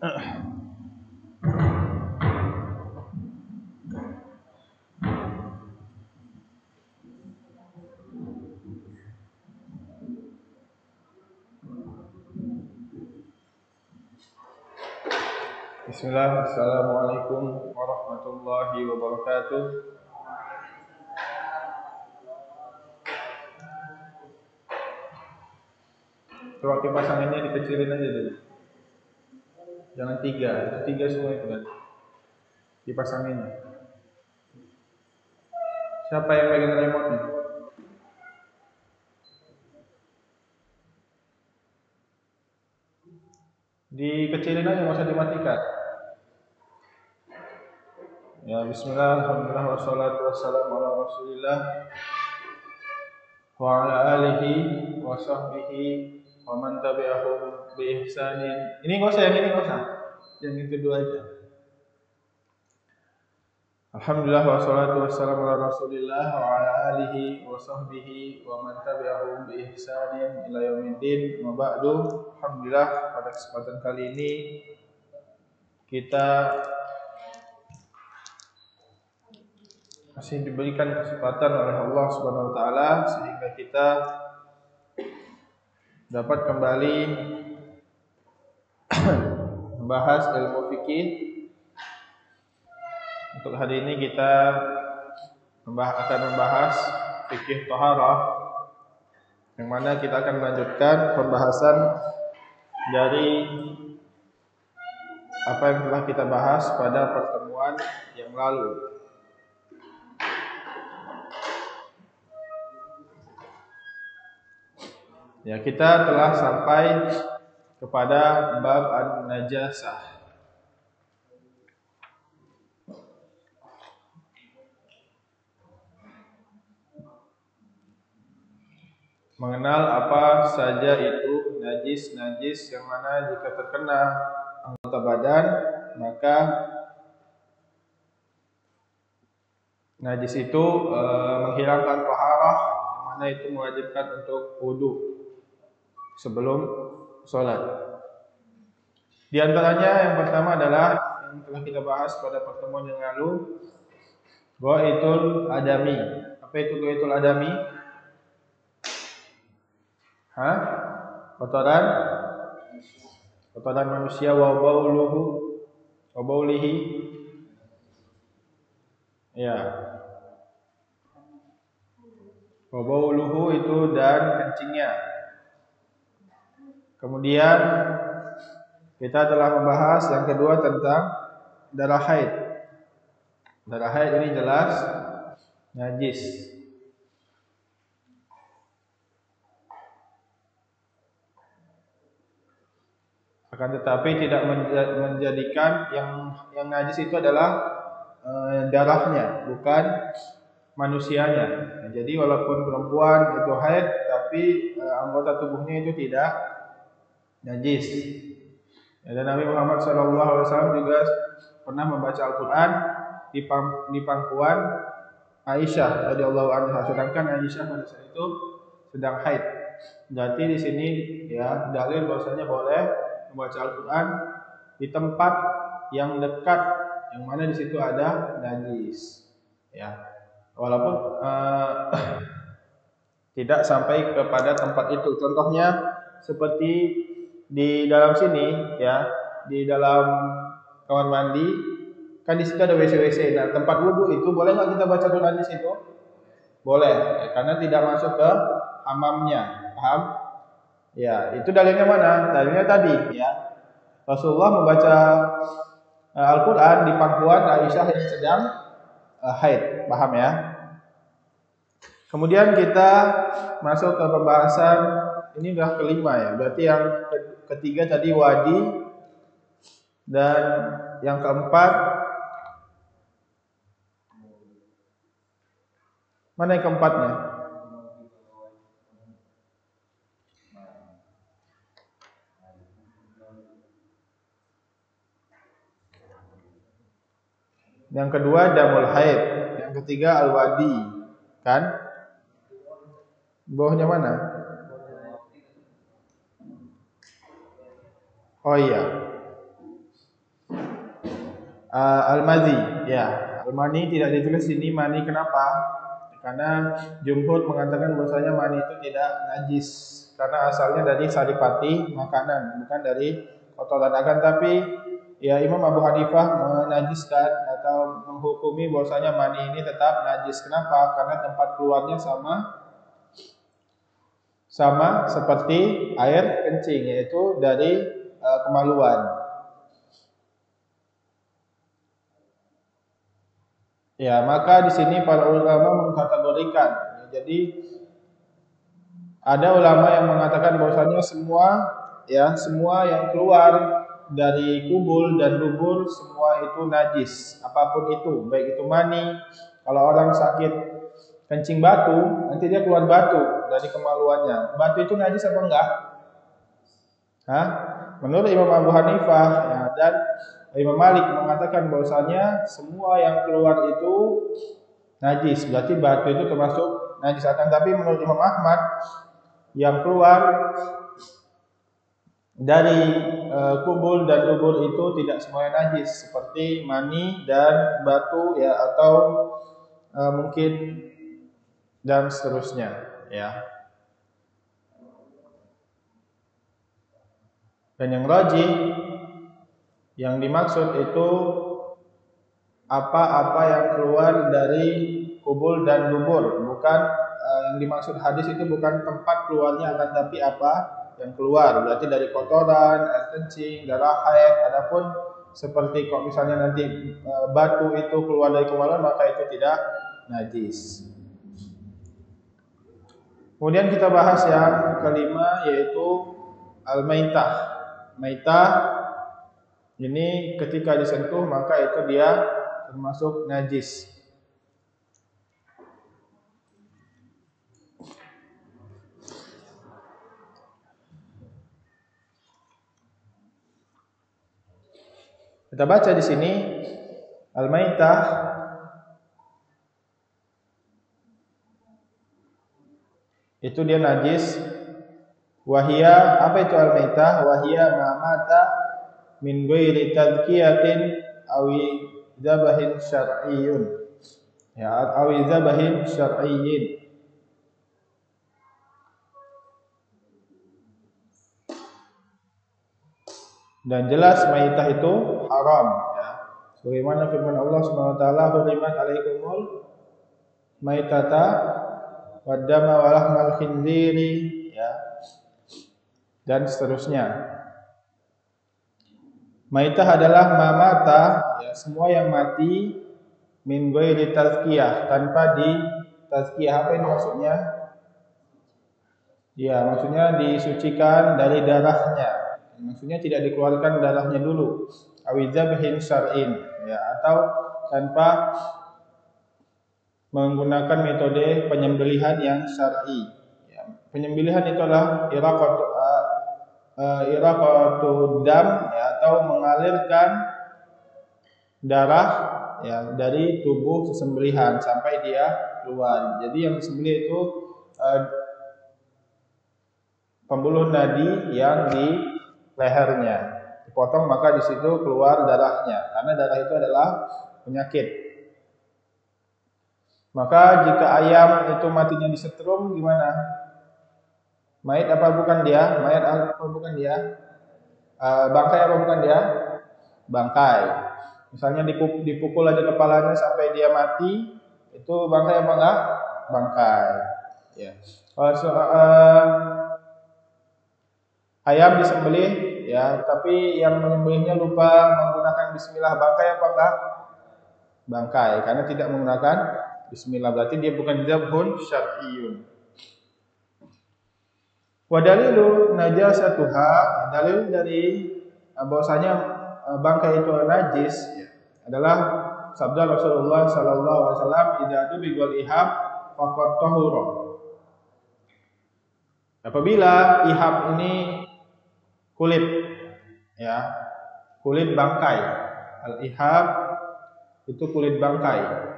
Bismillah, Assalamualaikum warahmatullahi wabarakatuh. Coba kipas anginnya dikecilin aja dulu. Jangan tiga semua itu kan. Kipas anginnya. Siapa yang pegang remote-nya? Dikecilin aja, nggak usah dimatikan. Ya, bismillah, alhamdulillah, wassalatu wassalamu ala rasulillah wa ala alihi wa sahbihi wa man tabi'ahum bi ihsanin. Ini nggak usah, yang ini nggak usah. Yang itu dua aja. Alhamdulillah, wassalatu wassalamu ala rasulillah wa ala alihi wa sahbihi wa man tabi'ahum bi ihsanin ila yaumiddin. Wa ba'du. Alhamdulillah, pada kesempatan kali ini kita masih diberikan kesempatan oleh Allah Subhanahu wa taala sehingga kita dapat kembali membahas ilmu fikih. Untuk hari ini kita akan membahas fikih thaharah, yang mana kita akan melanjutkan pembahasan dari apa yang telah kita bahas pada pertemuan yang lalu. Ya, kita telah sampai kepada bab an-najasah. Mengenal apa saja itu najis yang mana jika terkena anggota badan maka najis itu menghilangkan taharah, yang mana itu mewajibkan untuk wudu sebelum sholat. Di antaranya yang pertama adalah yang telah kita bahas pada pertemuan yang lalu, ghaitul adami. Apa itu ghaitul adami? Kotoran manusia, wa baulihi. Ya. Wa bauluhu itu dan kencingnya. Kemudian kita telah membahas yang kedua tentang darah haid. Darah haid ini jelas najis. Akan tetapi tidak menjadikan yang najis itu adalah darahnya, bukan manusianya. Jadi walaupun perempuan itu haid, tapi anggota tubuhnya itu tidak najis. Dan Nabi Muhammad SAW juga pernah membaca Al-Quran di pangkuan Aisyah radhiyallahu anha, sedangkan Aisyah pada saat itu sedang haid. Berarti di sini ya dalil bahwasanya boleh membaca Al-Quran di tempat yang dekat, yang mana di situ ada najis. Ya, walaupun tidak sampai kepada tempat itu. Contohnya seperti di dalam sini, ya, di dalam kamar mandi, kan di situ ada WC. Nah, tempat wudhu itu boleh nggak kita baca Quran di situ? Boleh, ya, karena tidak masuk ke hammamnya, paham? Ya, itu dalilnya mana? Dalilnya tadi, ya. Rasulullah membaca Al-Quran di pangkuan Aisyah yang sedang haid, paham ya? Kemudian kita masuk ke pembahasan, ini udah kelima ya. Berarti yang ketiga tadi wadi, dan yang keempat mana yang keempatnya? Yang kedua damul haid, yang ketiga al-wadi, kan? Bawahnya mana? Oh iya. Al-madhi, ya. Al-mani tidak ditulis sini mani, kenapa? Karena jumhur mengatakan bahwasanya mani itu tidak najis karena asalnya dari saripati makanan, bukan dari kotoran. Akan tapi ya Imam Abu Hanifah menajiskan atau menghukumi bahwasanya mani ini tetap najis. Kenapa? Karena tempat keluarnya sama seperti air kencing, yaitu dari kemaluan. Ya, maka di sini para ulama mengkategorikan. Jadi ada ulama yang mengatakan bahwasanya semua yang keluar dari kubul dan dubur semua itu najis, apapun itu, baik itu mani. Kalau orang sakit kencing batu, nanti dia keluar batu dari kemaluannya. Batu itu najis apa enggak? Hah? Menurut Imam Abu Hanifah ya, dan Imam Malik mengatakan bahwasanya semua yang keluar itu najis, berarti batu itu termasuk najis. Akan tapi menurut Imam Ahmad yang keluar dari kubul dan dubur itu tidak semuanya najis, seperti mani dan batu ya, atau mungkin dan seterusnya ya. Dan yang rajih, yang dimaksud itu apa-apa yang keluar dari kubul dan dubur, bukan yang dimaksud hadis itu bukan tempat keluarnya, akan tapi apa yang keluar, berarti dari kotoran, air kencing, darah haid. Adapun seperti kalau misalnya nanti batu itu keluar dari kemaluan, maka itu tidak najis. Kemudian kita bahas yang kelima, yaitu al-maitah. Maitah ini ketika disentuh maka itu dia termasuk najis. Kita baca di sini al-maitah itu dia najis. Wahia, apa itu al-maitah? Wahia ma mata min ghairi tadkiyatin awi zabahin syar'iyyun. Ya, awi zabahin syar'iyyin. Dan jelas maitah itu haram ya. Sebagaimana firman Allah Subhanahu wa taala, "Hurimat 'alaikumul maitata waddama wa lahmal khinziri," ya. Dan seterusnya. Maitah adalah mamata, ya, semua yang mati min ghairi tazkiyah, tanpa di tazkiyah. Apa ini maksudnya? Ya, maksudnya disucikan dari darahnya. Maksudnya tidak dikeluarkan darahnya dulu. Awizabhin syar'in, ya, atau tanpa menggunakan metode penyembelihan yang syar'i. Ya, penyembelihan itu adalah iraqatu dam, ya, atau mengalirkan darah ya dari tubuh sesembelihan sampai dia keluar. Jadi yang disembelih itu pembuluh nadi yang di lehernya dipotong, maka di situ keluar darahnya, karena darah itu adalah penyakit. Maka jika ayam itu matinya disetrum, gimana? Mayat apa bukan dia? Mayat apa bukan dia? Bangkai apa bukan dia? Bangkai. Misalnya dipukul aja kepalanya sampai dia mati, itu bangkai apa enggak? Bangkai. Ya. Ayam disembelih, ya, tapi yang menyembelihnya lupa menggunakan bismillah, bangkai apa enggak? Bangkai, karena tidak menggunakan bismillah, berarti dia bukan dzabhun syar'iyyun. Wa dalilu najasatuha, dalil dari bahwasanya bangkai itu najis ya, adalah sabda Rasulullah sallallahu alaihi wasallam, "Idza dubigal ihab faqad tahura." Apabila ihab ini kulit, ya, kulit bangkai, al-ihab itu kulit bangkai.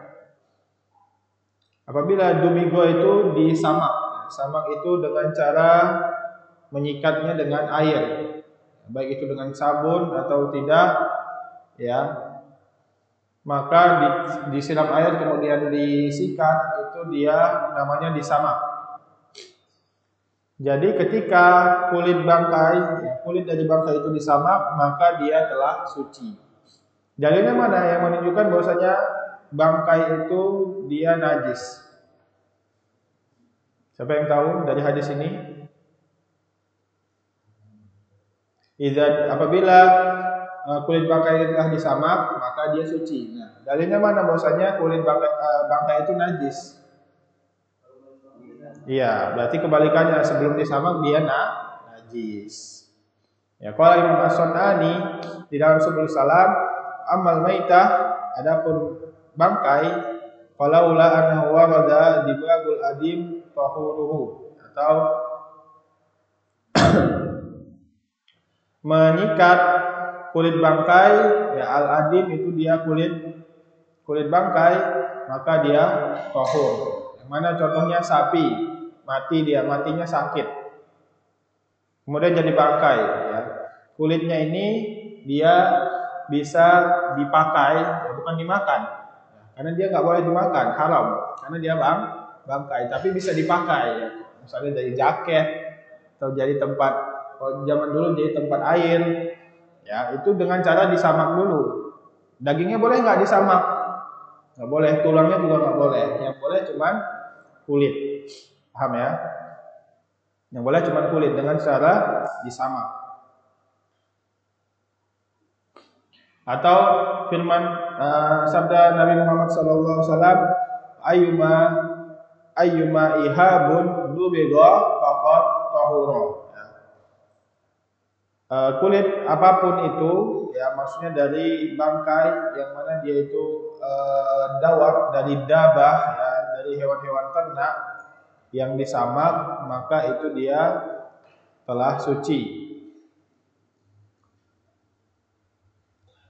Apabila dubigo itu disamak, samak itu dengan cara menyikatnya dengan air, baik itu dengan sabun atau tidak, ya. maka disiram air kemudian disikat, itu dia namanya disamak. Jadi ketika kulit dari bangkai itu disamak, maka dia telah suci. Dalilnya mana yang menunjukkan bahwasanya bangkai itu dia najis? Siapa yang tahu dari hadis ini? Apabila kulit bangkai telah disamak, maka dia suci. Nah, dalilnya mana bahwasanya kulit bangkai itu najis? Iya, berarti kebalikannya, sebelum disamak dia najis. Ya, qala Imam As-Sun'ani di dalam Subul Salam, amal maitah, adapun bangkai, falaula annahu warada dibagul adim tahuruhu, atau menyikat kulit bangkai, ya al-adim itu dia kulit bangkai, maka dia tahur. Yang mana contohnya sapi, matinya sakit, kemudian jadi bangkai, ya. Kulitnya ini dia bisa dipakai, ya, bukan dimakan, ya, karena dia nggak boleh dimakan, haram, karena dia bangkai, tapi bisa dipakai, ya. Misalnya dari jaket atau jadi tempat, kalau zaman dulu jadi tempat air, ya, itu dengan cara disamak dulu. Dagingnya boleh nggak disamak? Nggak boleh, tulangnya juga nggak boleh. Yang boleh cuman kulit, paham ya? Yang boleh cuman kulit dengan cara disamak. Atau firman sabda Nabi Muhammad SAW, ayyuma ihabun dubidha faqad tahura. Kulit apapun itu, ya maksudnya dari bangkai yang mana dia itu dawab dari dabah, ya, dari hewan-hewan ternak yang disamak, maka itu dia telah suci.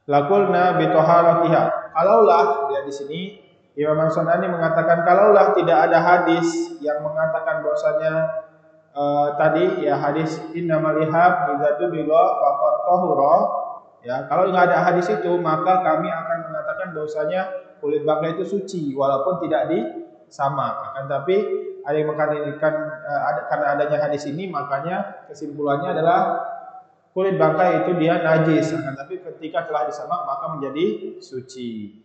Lakulna bitoharatiha. Kalaulah, ya di sini Imam As-Sun'ani mengatakan kalaulah tidak ada hadis yang mengatakan bahwasanya tadi ya hadis innamal ihab idza tubiga faqad tahura, ya, kalau nggak ada hadis itu maka kami akan mengatakan bahwasanya kulit bangkai itu suci walaupun tidak disamak. Akan tapi ada yang mengatakan karena adanya hadis ini, makanya kesimpulannya adalah kulit bangkai itu dia najis, akan tapi ketika telah disamak maka menjadi suci,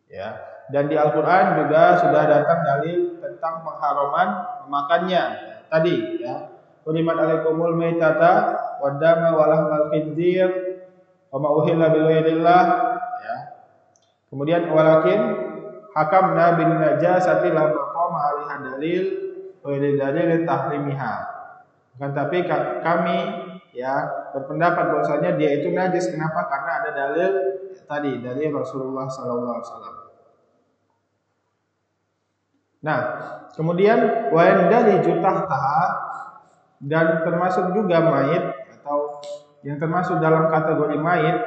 ya. Dan di Al-Qur'an juga sudah datang dalil tentang pengharaman memakannya. Tadi, ya, Hurimat alaikumul maitata waddama walahmal khinzir wa ma uhilla bi ghairillah, ya. Kemudian walakin hakamna bin najasati lamma qama alaiha dalil wa dalil tahrimiha. Kan tapi kami, ya, berpendapat bahwasanya dia itu najis. Kenapa? Karena ada dalil tadi dari Rasulullah SAW. Nah, kemudian wa dari jutahtaha, dan termasuk juga mayit atau yang termasuk dalam kategori mayit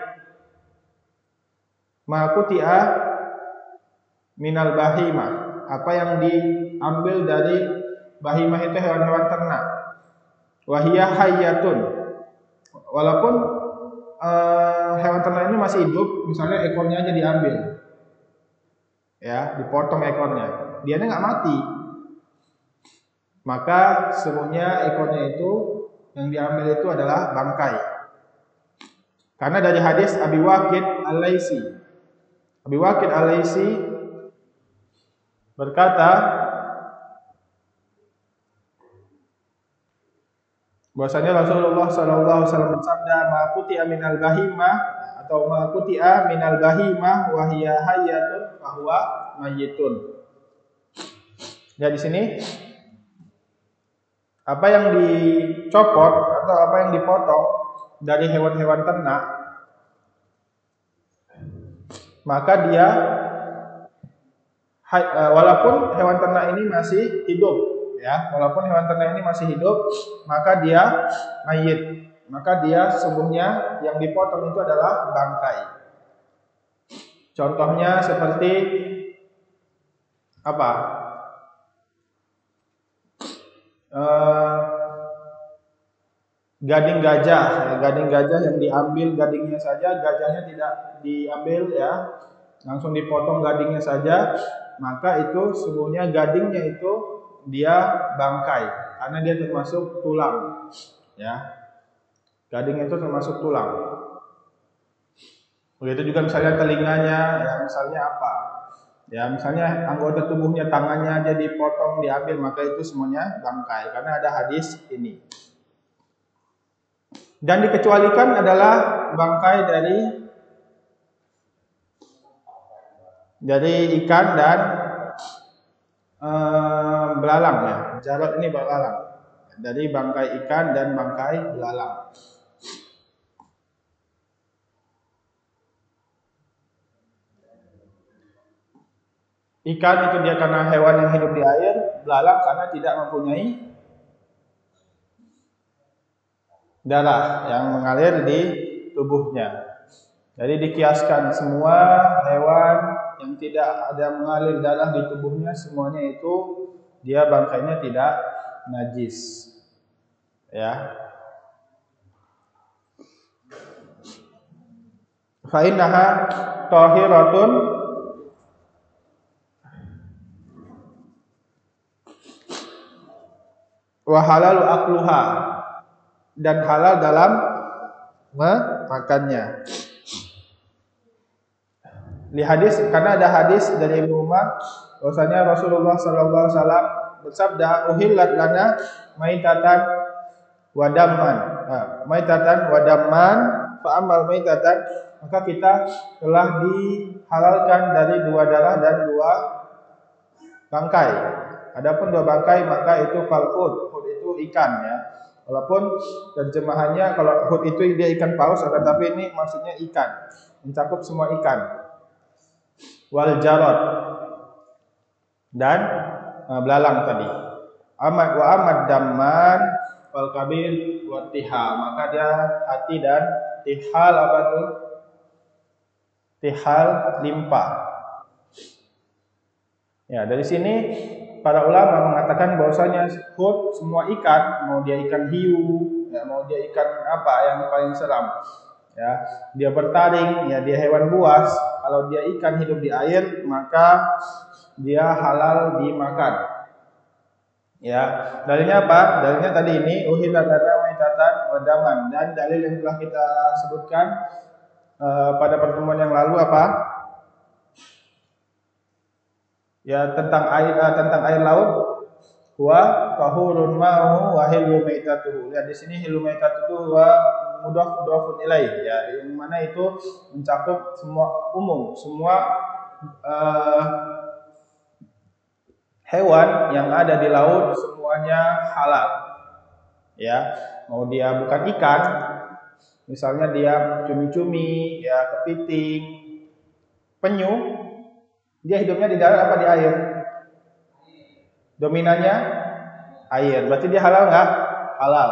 makutia minal bahimah, apa yang diambil dari bahimah itu hewan-hewan ternak, wahiyah hayyatun, walaupun hewan ternak ini masih hidup, misalnya ekornya aja diambil, ya, dipotong ekornya, dianya nggak mati, maka semuanya ekornya itu yang diambil itu adalah bangkai. Karena dari hadis Abi Waqid Al-Laisi berkata bahwasanya Rasulullah SAW bersabda, ma quti'a minal bahimah atau ma quti'a minal bahimah wa hiya hayyatun fa huwa mayyitun. Ya, di sini apa yang dicopot atau apa yang dipotong dari hewan-hewan ternak, maka dia walaupun hewan ternak ini masih hidup, ya, walaupun hewan ternak ini masih hidup, maka dia mayit, maka dia sesungguhnya yang dipotong itu adalah bangkai. Contohnya seperti apa? Gading gajah yang diambil gadingnya saja, gajahnya tidak diambil, ya. langsung dipotong gadingnya saja, maka itu sungguhnya gadingnya itu dia bangkai karena dia termasuk tulang, ya. Gading itu termasuk tulang. Begitu juga misalnya telinganya, ya misalnya apa? Ya misalnya anggota tubuhnya tangannya aja dipotong, diambil, maka itu semuanya bangkai karena ada hadis ini. Dan dikecualikan adalah bangkai dari ikan dan belalang, ya. Jarod ini belalang. Dari bangkai ikan dan bangkai belalang. Ikan itu dia karena hewan yang hidup di air, belalang karena tidak mempunyai darah yang mengalir di tubuhnya. Jadi dikiaskan semua hewan yang tidak ada mengalir darah di tubuhnya, semuanya itu dia bangkainya tidak najis. Ya. Fa innaha tahiratun wa halalu akluha, dan halal dalam memakannya. Di hadis, karena ada hadis dari Ibnu Umar bahwasanya Rasulullah sallallahu alaihi wasallam bersabda, "Uhillat lana maitatan wa damman." Maitatan wa damman, fa amal maitatan, maka kita telah dihalalkan dari dua darah dan dua bangkai. Adapun dua bangkai maka itu falhud, hud itu ikan, ya. Walaupun terjemahannya kalau hud itu dia ikan paus, akan tapi ini maksudnya ikan, mencakup semua ikan. Wal jarod, dan belalang tadi. Amad wa amad damman wal kabir wa tihal, maka dia hati dan tihal, apa itu? Tihal limpa. Ya, dari sini para ulama mengatakan bahwasanya hud semua ikan, mau dia ikan hiu, ya, mau dia ikan apa yang paling seram, ya, dia bertaring, ya, dia hewan buas, kalau dia ikan hidup di air maka dia halal dimakan. Ya, dalilnya apa? Dalilnya tadi ini uhillat lana maitatan wa daman, dan dalil yang telah kita sebutkan pada pertemuan yang lalu apa? Ya, tentang air laut, wa tahurun ma'u wa hillu maitatuhu. Lihat di sini hillu maitatuhu wa mudhafun ilaih, ya, yang mana itu mencakup semua umum, semua hewan yang ada di laut semuanya halal. Ya, mau dia bukan ikan, misalnya dia cumi-cumi, ya, kepiting, penyu, dia hidupnya di darat apa di air? Dominannya air, berarti dia halal nggak? Halal.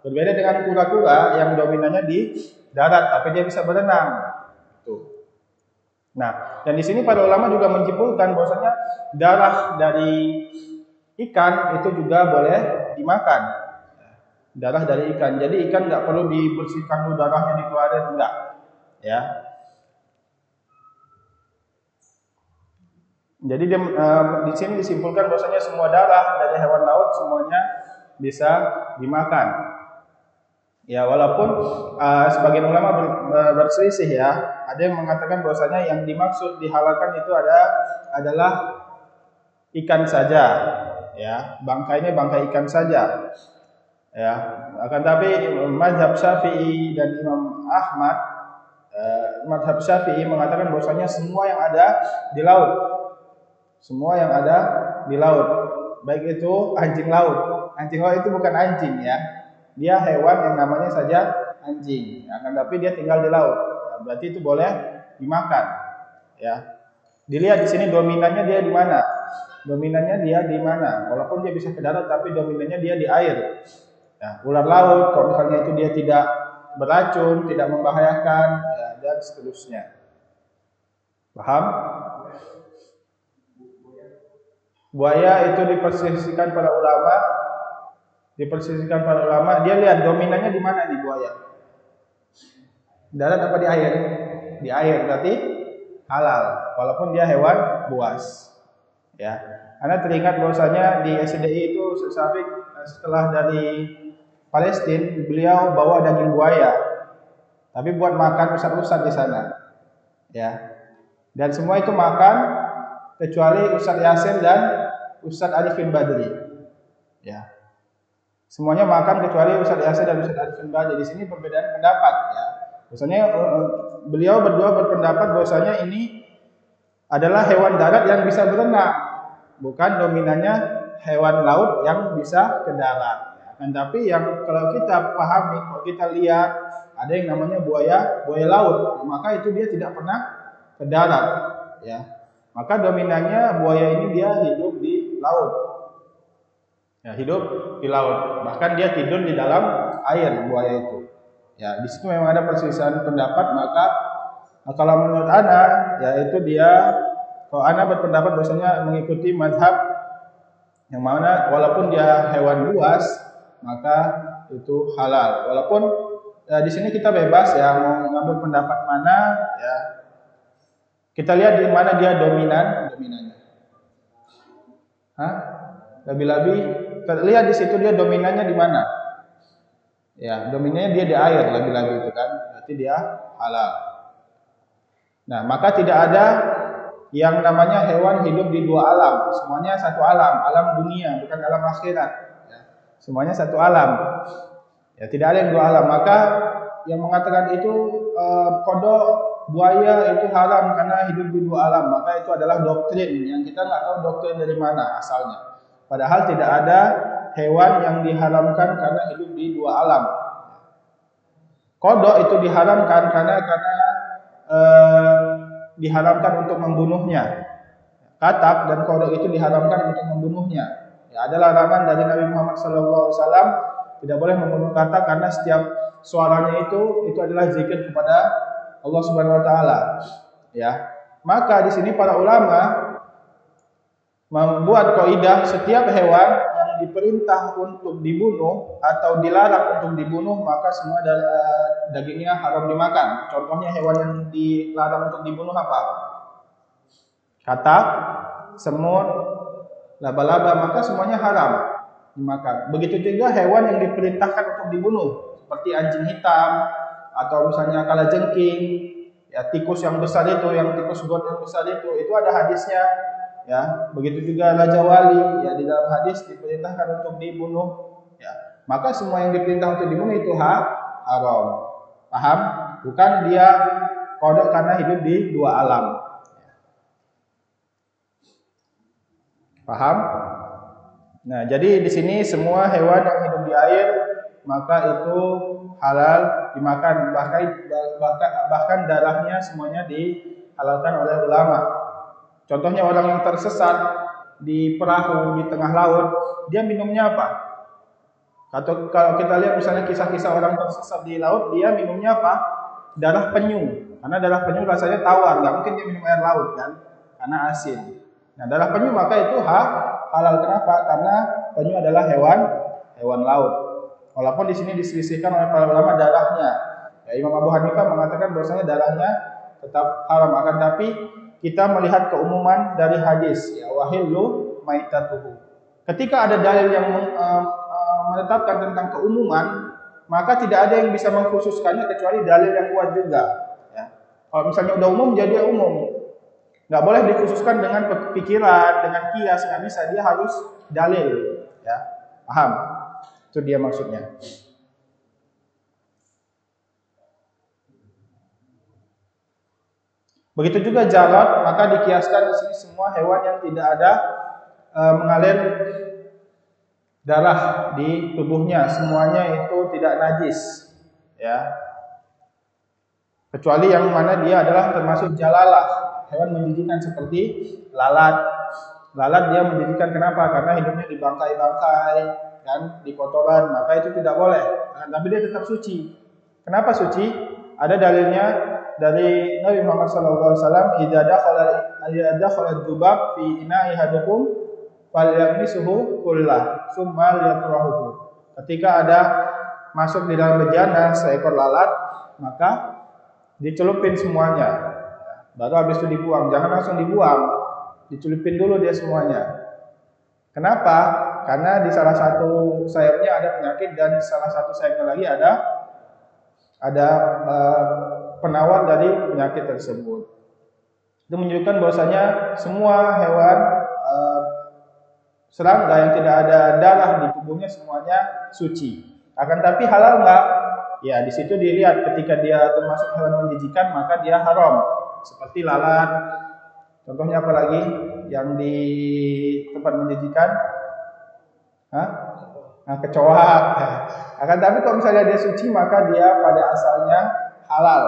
Berbeda dengan kura-kura yang dominannya di darat, tapi dia bisa berenang. Tuh. Nah, dan di sini para ulama juga menyimpulkan bahwasanya darah dari ikan itu juga boleh dimakan. Darah dari ikan. Jadi ikan nggak perlu dibersihkan dulu darahnya dikeluarin, enggak. Ya. Jadi di sini disimpulkan bahwasanya semua darah dari hewan laut semuanya bisa dimakan. Ya, walaupun sebagian ulama berselisih, ya. Ada yang mengatakan bahwasanya yang dimaksud dihalalkan itu adalah ikan saja, ya. Bangkainya bangkai ikan saja. Ya, akan tapi mazhab Syafi'i dan Imam Ahmad, mazhab Syafi'i mengatakan bahwasanya semua yang ada di laut, semua yang ada di laut, baik itu anjing laut. Anjing laut itu bukan anjing, ya. Dia hewan yang namanya saja anjing, akan tapi dia tinggal di laut. Berarti itu boleh dimakan, ya. Dilihat di sini dominannya dia di mana? Dominannya dia di mana? Walaupun dia bisa ke darat, tapi dominannya dia di air. Ya, ular laut, kalau misalnya itu dia tidak beracun, tidak membahayakan, ya, dan seterusnya. Paham? Buaya itu dipersisikan para ulama, dia lihat dominannya di mana nih buaya? Darat apa di air? Di air, berarti halal walaupun dia hewan buas. Ya. Anda teringat bahwasanya di SDI itu Syafiq setelah dari Palestina beliau bawa daging buaya. Tapi buat makan ustaz-ustaz di sana. Ya. Dan semua itu makan kecuali Ustaz Yasin dan Ustaz Arifin Badri. Ya. Semuanya makan kecuali Ustaz Yasin dan Ustaz Arifin Badri. Di sini perbedaan pendapat ya. Bahwasanya beliau berdua berpendapat bahwasanya ini adalah hewan darat yang bisa berenang, bukan dominannya hewan laut yang bisa ke darat. Kan tapi yang kalau kita pahami, kalau kita lihat ada yang namanya buaya laut, maka itu dia tidak pernah ke darat, ya. Maka dominannya buaya ini dia hidup di laut. Ya, hidup di laut. Bahkan dia tidur di dalam air buaya itu. Ya, di situ memang ada perselisihan pendapat, maka kalau menurut ana yaitu dia kalau ana berpendapat bahwasanya mengikuti mazhab yang mana walaupun dia hewan buas maka itu halal. Walaupun ya, di sini kita bebas ya mau mengambil pendapat mana ya. Kita lihat di mana dia dominannya. Hah? Labi-labi terlihat di situ dia dominannya di mana? Ya, dominannya dia di air labi-labi itu kan. Berarti dia halal. Nah, maka tidak ada yang namanya hewan hidup di dua alam. Semuanya satu alam, alam dunia, bukan alam akhirat. Ya. Semuanya satu alam. Ya, tidak ada yang dua alam. Maka yang mengatakan itu kodok, buaya itu haram karena hidup di dua alam. Maka itu adalah doktrin yang kita nggak tahu doktrin dari mana asalnya. Padahal tidak ada hewan yang diharamkan karena hidup di dua alam. Kodok itu diharamkan karena diharamkan untuk membunuhnya. Katak dan kodok itu diharamkan untuk membunuhnya. Ya, ada larangan dari Nabi Muhammad SAW tidak boleh membunuh katak karena setiap suaranya itu adalah zikir kepada Allah Subhanahu Wa Taala. Ya, maka di sini para ulama membuat kaidah setiap hewan yang diperintah untuk dibunuh atau dilarang untuk dibunuh maka semua dagingnya haram dimakan. Contohnya hewan yang dilarang untuk dibunuh apa? Katak, semut, laba-laba, maka semuanya haram dimakan. Begitu juga hewan yang diperintahkan untuk dibunuh seperti anjing hitam atau misalnya kalajengking, ya tikus yang besar itu, yang tikus got yang besar itu ada hadisnya. Ya, begitu juga Raja Wali ya di dalam hadis diperintahkan untuk dibunuh ya. Maka semua yang diperintah untuk dibunuh itu haram. Paham? Bukan dia kodok karena hidup di dua alam. Paham? Nah, jadi di sini semua hewan yang hidup di air maka itu halal dimakan, bahkan darahnya semuanya dihalalkan oleh ulama. Contohnya orang yang tersesat di perahu di tengah laut, dia minumnya apa? Atau kalau kita lihat misalnya kisah-kisah orang tersesat di laut, dia minumnya apa? Darah penyu. Karena darah penyu rasanya tawar, nggak mungkin dia minum air laut kan? Karena asin. Nah, darah penyu maka itu halal. Kenapa? Karena penyu adalah hewan laut. Walaupun di sini diselisihkan oleh para ulama darahnya. Ya, Imam Abu Hanifah mengatakan bahwasanya darahnya tetap haram, akan tapi kita melihat keumuman dari hadis ya wahillu maitatuhu. Ketika ada dalil yang menetapkan tentang keumuman, maka tidak ada yang bisa mengkhususkannya kecuali dalil yang kuat juga ya. Kalau misalnya udah umum jadi umum. Enggak boleh dikhususkan dengan pikiran, dengan kias, enggak bisa, dia harus dalil ya. Paham? Itu dia maksudnya. Begitu juga jarad, maka dikiaskan di sini semua hewan yang tidak ada mengalir darah di tubuhnya, semuanya itu tidak najis, ya. Kecuali yang mana dia adalah termasuk jalalah, hewan menjijikkan seperti lalat. Lalat dia menjijikkan kenapa? Karena hidupnya di bangkai-bangkai, kan, di kotoran, maka itu tidak boleh. Nah, tapi dia tetap suci. Kenapa suci? Ada dalilnya dari Nabi Muhammad SAW, idza dakhala dzubab fi ina'i ahadukum falyamisuhu kullah summa yatrahuhu. Ketika ada masuk di dalam bejana seekor lalat, maka dicelupin semuanya. baru habis itu dibuang. Jangan langsung dibuang, diculupin dulu dia semuanya. Kenapa? Karena di salah satu sayapnya ada penyakit dan di salah satu sayapnya lagi ada penawar dari penyakit tersebut. Itu menunjukkan bahwasanya semua hewan serangga yang tidak ada darah di tubuhnya semuanya suci. Akan tapi halal nggak? Ya di situ dilihat ketika dia termasuk hewan menjijikan maka dia haram. Seperti lalat. Contohnya apa lagi yang di tempat menjijikan? Nah, kecoa. Akan tapi kalau misalnya dia suci maka dia pada asalnya halal.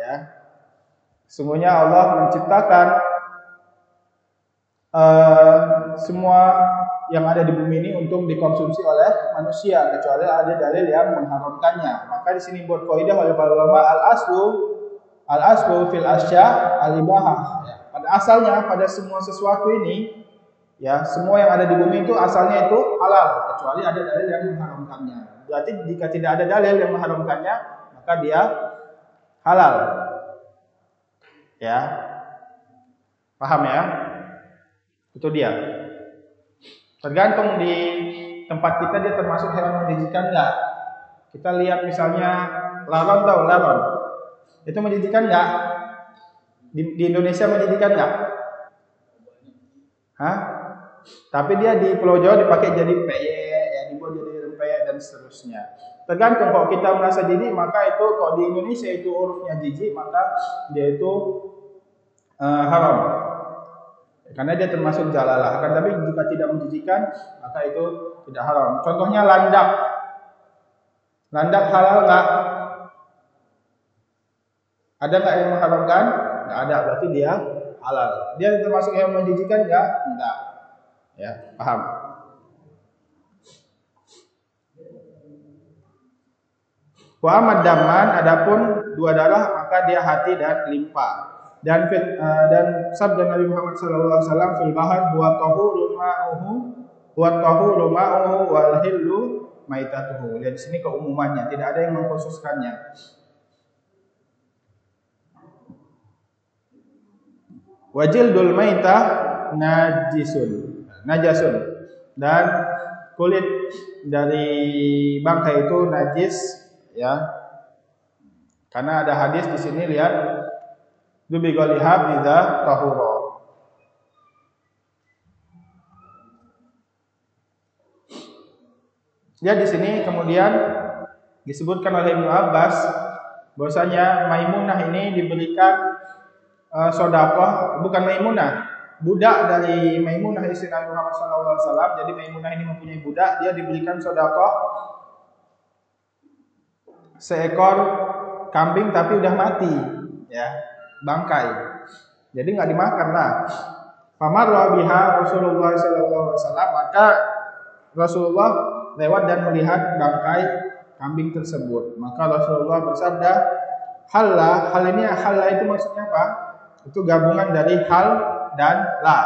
Ya. Sesungguhnya Allah menciptakan semua yang ada di bumi ini untuk dikonsumsi oleh manusia kecuali ada dalil yang mengharamkannya. Maka di sini buat kaidah oleh para ulama al-aslu fil asya al-ibahah. Ya. Pada asalnya pada semua sesuatu ini ya semua yang ada di bumi itu asalnya itu halal kecuali ada dalil yang mengharamkannya. Berarti jika tidak ada dalil yang mengharamkannya maka dia halal. Ya. Paham ya? Itu dia. Tergantung di tempat kita dia termasuk hewan menjijikan enggak? Kita lihat misalnya laron, tahu laron? Itu menjijikan enggak? Di Indonesia menjijikan enggak? Hah? Tapi dia di Pulau Jawa dipakai jadi peyek, ya dibuat jadi rempeyek dan seterusnya. Tergantung kalau kita merasa jijik maka itu kalau di Indonesia itu urufnya jijik maka dia itu haram. Karena dia termasuk jalalah. Akan tapi jika tidak menjijikan maka itu tidak haram. Contohnya landak. Landak halal nggak? Ada nggak yang mengharamkan? Nggak ada. Berarti dia halal. Dia termasuk yang menjijikan nggak? Enggak. Ya, paham? Wa amad daman, adapun dua darah maka dia hati dan limpa. Dan sabda Nabi Muhammad SAW fil bahar huwa tahuru ma'uhu wal hillu maitatuhu. Lihat di sini keumumannya, tidak ada yang mengkhususkannya. Wajildul maitah najasun dan kulit dari bangkai itu najis ya. Karena ada hadis di sini lihat Dubi golihab idza tahura. Ya di sini kemudian disebutkan oleh Ibnu Abbas bahwasanya Maimunah ini diberikan sedekah, bukan Maimunah, budak dari Maimunah istri Nabi Muhammad SAW. Jadi Maimunah ini mempunyai budak, dia diberikan sedekah seekor kambing tapi udah mati, ya. Bangkai, jadi nggak dimakan lah. Famarra biha Rasulullah SAW, maka Rasulullah lewat dan melihat bangkai kambing tersebut. Maka Rasulullah bersabda, halla, hal ini halla itu maksudnya apa? Itu gabungan dari hal dan la.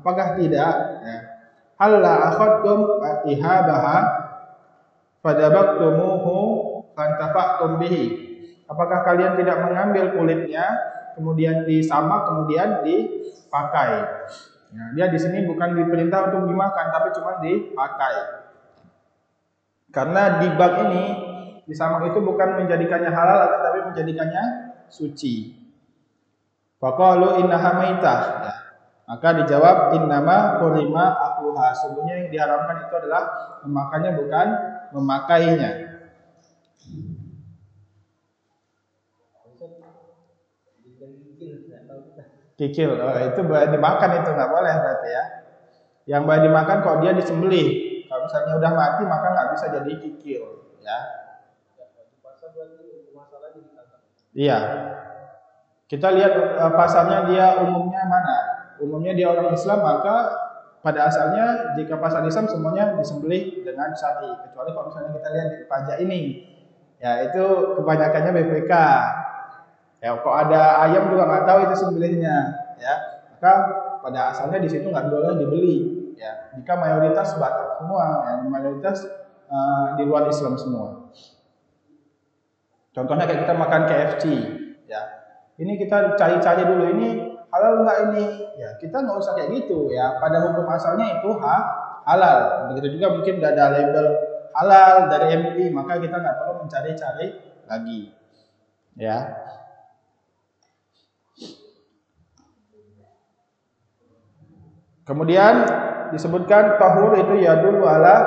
Apakah tidak? Ya. Halla akhadtum ihabaha fadabaktumuhu fantafa'tum bihi. Apakah kalian tidak mengambil kulitnya, kemudian disamak, kemudian dipakai? Nah, dia di sini bukan diperintah untuk dimakan, tapi cuma dipakai. Karena di bab ini disamak itu bukan menjadikannya halal, tapi menjadikannya suci. Faqalu innaha maitah. Ya. Maka dijawab innama hurima akluha. Sungguhnya yang diharamkan itu adalah memakannya, bukan memakainya. Kikil, itu boleh dimakan, itu nggak boleh berarti ya. Yang boleh dimakan kalau dia disembelih. Kalau misalnya udah mati maka nggak bisa jadi kikil, ya. Iya. Kita lihat pasalnya dia umumnya mana. Umumnya dia orang Islam, maka pada asalnya jika pasal Islam semuanya disembelih dengan syar'i. Kecuali kalau misalnya kita lihat di pajak ini, ya itu kebanyakannya BPK. Ya, kok ada ayam juga nggak tahu itu sembelihnya, ya. Maka pada asalnya di situ nggak boleh dibeli, ya. Jika mayoritas Batak semua, ya, mayoritas di luar Islam semua. Contohnya kayak kita makan KFC, ya. Ini kita cari-cari dulu ini halal nggak ini? Ya kita nggak usah kayak gitu ya. Pada hukum asalnya itu halal. Begitu juga mungkin udah ada label halal dari MUI, maka kita nggak perlu mencari-cari lagi. Ya. Kemudian disebutkan tahur itu ya dulu ala,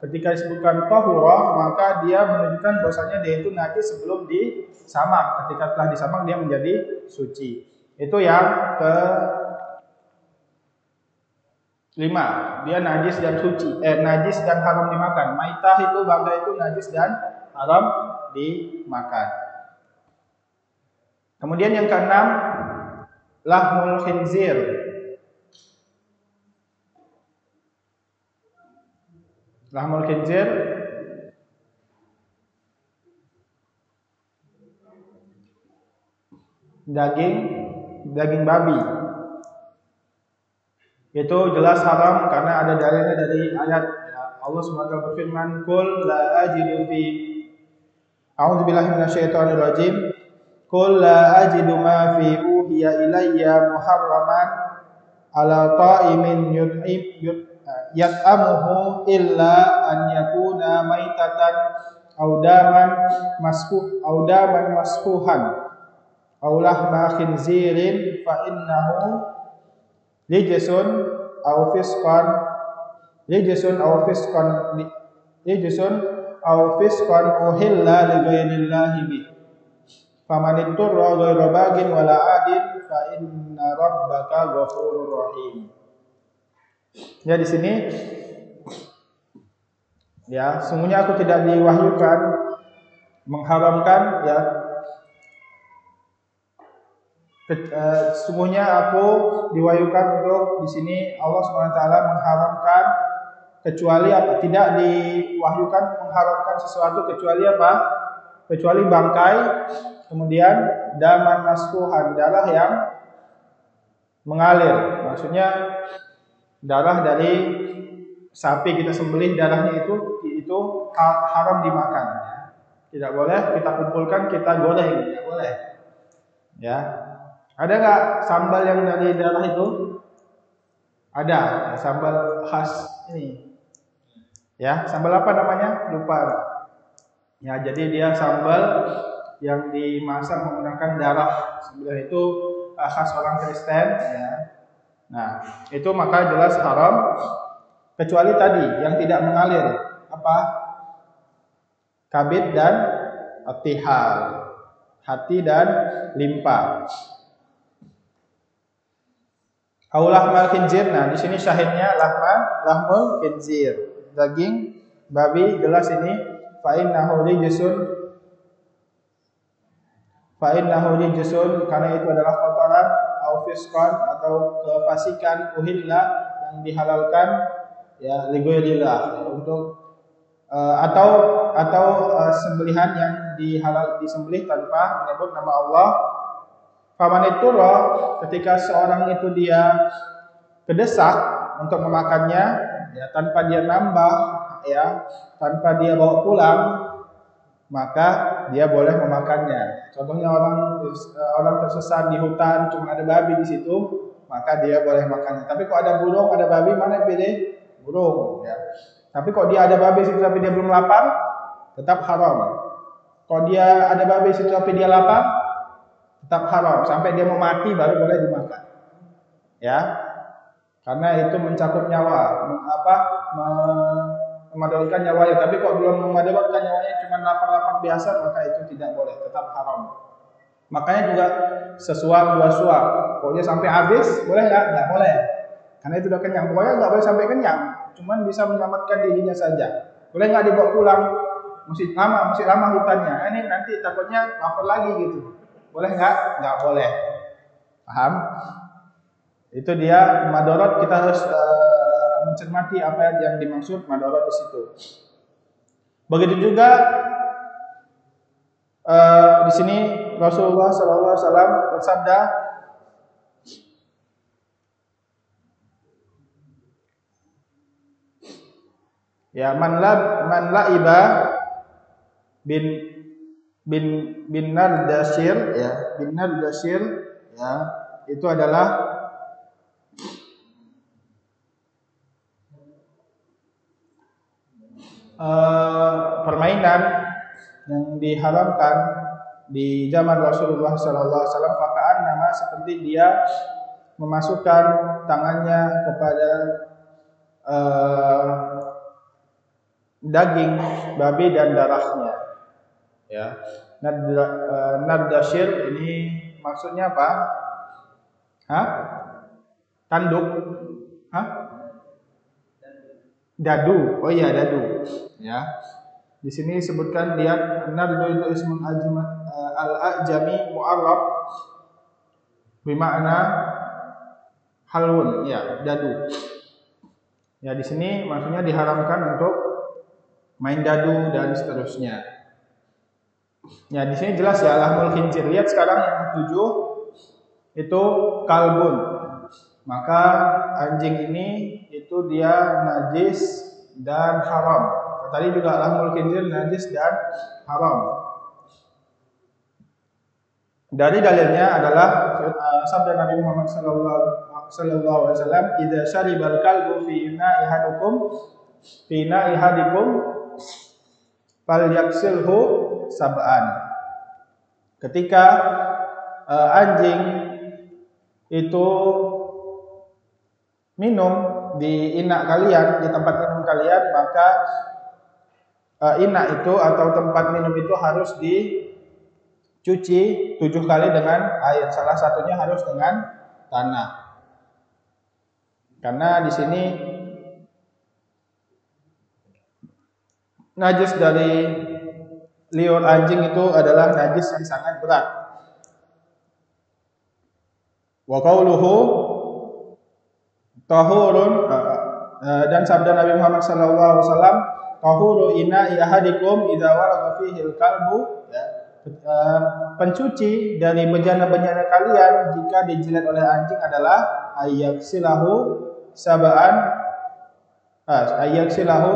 ketika disebutkan tahurah maka dia menunjukkan bahwasanya dia itu najis sebelum disamak. Ketika telah disamak dia menjadi suci. Itu yang ke 5. Dia najis dan suci, najis dan haram dimakan. Maitah itu bangga itu najis dan haram dimakan. Kemudian yang ke-6 lahmul khinzir. Lahmul khinzir daging babi. Itu jelas haram karena ada dalilnya dari ayat Allah SWT berfirman, "Qul la ajidu fi A'udzubillahi minasyaitonirrajim. Qul la ajidu ma fi uhiya ilayya muharraman ala ta'imin yat'amuhu illa an yakuna maitatan aw daman masfuhan aw lahma khinzirin fa innahu rijsun aw fisqan uhilla li ghairillahi bih. Faman itturra ghaira bagin wala adin fa inna rabbaka ghafurur rahim." Ya di sini ya, sungguhnya aku tidak diwahyukan mengharamkan ya. Sungguhnya aku diwahyukan untuk di sini Allah SWT mengharamkan kecuali apa? Tidak diwahyukan mengharamkan sesuatu kecuali apa? Kecuali bangkai, kemudian daman masfuhan, darah yang mengalir. Maksudnya darah dari sapi kita sembelih, darahnya itu haram dimakan. Tidak boleh kita kumpulkan, kita goreng, tidak boleh. Ya. Ada nggak sambal yang dari darah itu? Ada, sambal khas ini. Ya, sambal apa namanya? Lupa. Ya, jadi dia sambal yang dimasak menggunakan darah. Sebenarnya itu khas orang Kristen. Ya. Nah, itu maka jelas haram. Kecuali tadi yang tidak mengalir, apa? Kabid dan tihal, hati dan limpa. Lahmal khinzir. Nah, di sini syahidnya lahmul khinzir. Daging babi jelas ini fa innahu rijsun karena itu adalah kotoran au fisqan atau kefasikan uhilla yang dihalalkan ya li ghairillah untuk atau sembelihan yang disembelih tanpa menyebut nama Allah. Faman itu ketika seorang itu dia kedesak untuk memakannya ya tanpa dia nambah ya, tanpa dia bawa pulang, maka dia boleh memakannya. Contohnya orang tersesat di hutan cuma ada babi di situ, maka dia boleh makannya. Tapi kalau ada burung, ada babi, mana pilih burung ya. Tapi kalau dia ada babi situ tapi dia belum lapar, tetap haram. Kalau dia ada babi situ tapi dia lapar, tetap haram. Sampai dia mau mati baru boleh dimakan. Ya. Karena itu mencakup nyawa, memadaratkan nyawanya. Tapi kalau belum memadaratkan nyawanya cuma lapar-lapar biasa, maka itu tidak boleh, tetap haram. Makanya juga sesuap dua suap. Kalau dia sampai habis, boleh nggak? Nggak boleh. Karena itu udah kenyang. Pokoknya nggak boleh sampai kenyang. Cuman bisa menyelamatkan dirinya saja. Boleh nggak dibawa pulang? Masih lama hutannya. Ini nanti takutnya lapar lagi gitu. Boleh nggak? Nggak boleh. Paham? Itu dia madarat, kita harus mencermati apa yang dimaksud madarat di situ. Begitu juga di sini Rasulullah SAW bersabda, ya man la'iba bin Nardashir ya, bin Nardashir ya, itu adalah permainan yang diharamkan di zaman Rasulullah sallallahu alaihi wasallam. Fakaan nama seperti dia memasukkan tangannya kepada daging babi dan darahnya ya. Nardashir ini maksudnya apa? Hah? Tanduk? Hah? Dadu. Oh iya, dadu. Ya. Di sini disebutkan lihat nardu itu ismun al-ajami mu'arrab bermakna halun, ya, dadu. Ya, di sini maksudnya diharamkan untuk main dadu dan seterusnya. Ya, di sini jelas ya lahmul khinzir. Lihat sekarang yang ketujuh itu kalbun. Maka anjing ini itu dia najis dan haram. Tadi juga lahmul khinzir najis dan haram. Dari dalilnya adalah sabda Nabi Muhammad sallallahu alaihi wasallam, "Idza syaribal kalbu fi ina'i ahadikum falyaksilhu sab'an." Ketika anjing itu minum di inak kalian, di tempat minum kalian, maka inak itu atau tempat minum itu harus dicuci 7 kali dengan air. Salah satunya harus dengan tanah. Karena di sini najis dari liur anjing itu adalah najis yang sangat berat. Wa qauluhu tahurun, dan sabda Nabi Muhammad sallallahu alaihi wasallam, tahuru ina'i ahadikum idza walaga fihi al-kalbu, ya, pencuci dari bejana-bejana kalian jika dijilat oleh anjing adalah ayyaksilahu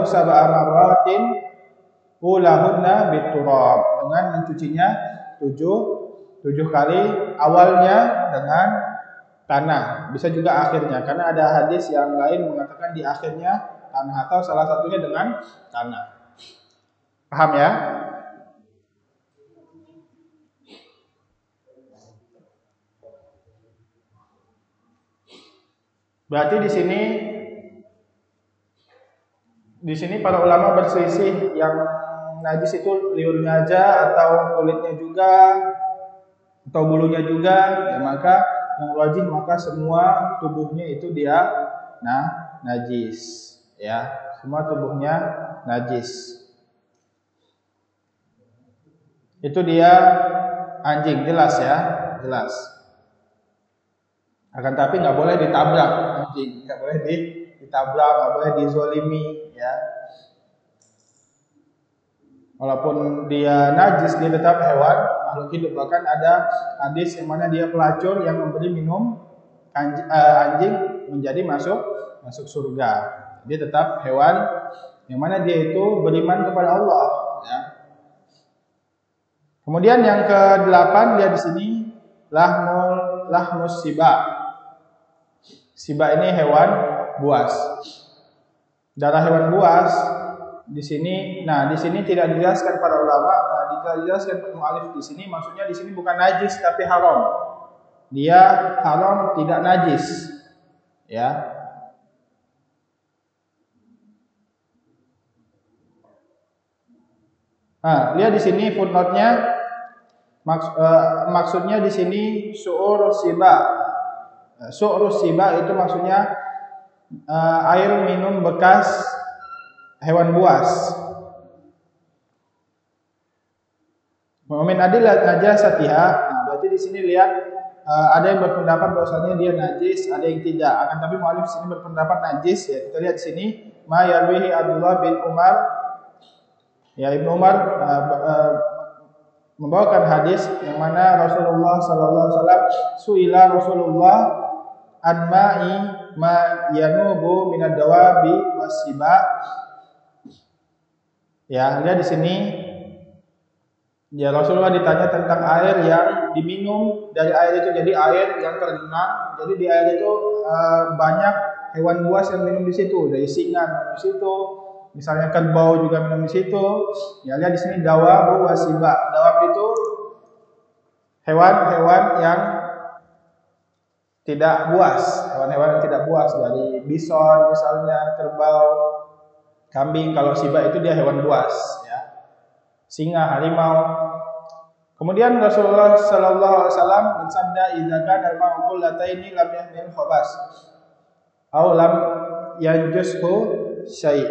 sab'a marratin ulahunna biturab, dengan mencucinya 7 kali, awalnya dengan tanah, bisa juga akhirnya, karena ada hadis yang lain mengatakan di akhirnya tanah atau salah satunya dengan tanah. Paham ya? Berarti di sini para ulama berselisih yang najis itu liurnya aja atau kulitnya juga atau bulunya juga, ya, maka yang wajib maka semua tubuhnya itu dia najis, ya, semua tubuhnya najis. Itu dia anjing, jelas ya, jelas. Akan tapi nggak boleh ditabrak anjing, nggak boleh ditabrak, nggak boleh dizolimi, ya. Walaupun dia najis, dia tetap hewan makhluk hidup. Bahkan ada hadis yang mana dia pelacur yang memberi minum anjing menjadi masuk surga. Dia tetap hewan yang mana dia itu beriman kepada Allah, ya. Kemudian yang ke-8 lihat di sini lahmus siba. Siba ini hewan buas. Darah hewan buas di sini, di sini tidak dijelaskan para ulama, tidak dijelaskan mu'alif di sini, maksudnya di sini bukan najis tapi haram. Dia haram, tidak najis, ya. Lihat di sini footnote-nya, maksudnya di sini su'ur siba. Su'ur siba itu maksudnya air minum bekas hewan buas. Min adillat najasatiha. Berarti di sini lihat ada yang berpendapat bahwasanya dia najis, ada yang tidak. Akan tapi mu'alif sini berpendapat najis, ya. Kita lihat di sini ma yarwihi Abdullah bin Umar. Ya, Ibnu Umar membawakan hadis yang mana Rasulullah sallallahu alaihi wasallam suila Rasulullah an ma'i ma yanubu minad dawabi wasiba. Ya, lihat di sini Ya, Rasulullah ditanya tentang air yang diminum dari air itu, jadi air yang tergenang. Jadi di air itu banyak hewan buas yang minum di situ, dari singa minum di situ, misalnya kerbau juga minum di situ. Ya, lihat di sini dawab wasiba. Dawab itu hewan-hewan yang tidak buas, hewan-hewan yang tidak buas, dari bison misalnya, kerbau, kambing. Kalau siba itu dia hewan buas, ya. Singa, harimau. Kemudian Rasulullah sallallahu alaihi wasallam bersabda, "Idza kana al-ma'u qullataini lam yahmil khabas aw lam yanjushu syai'."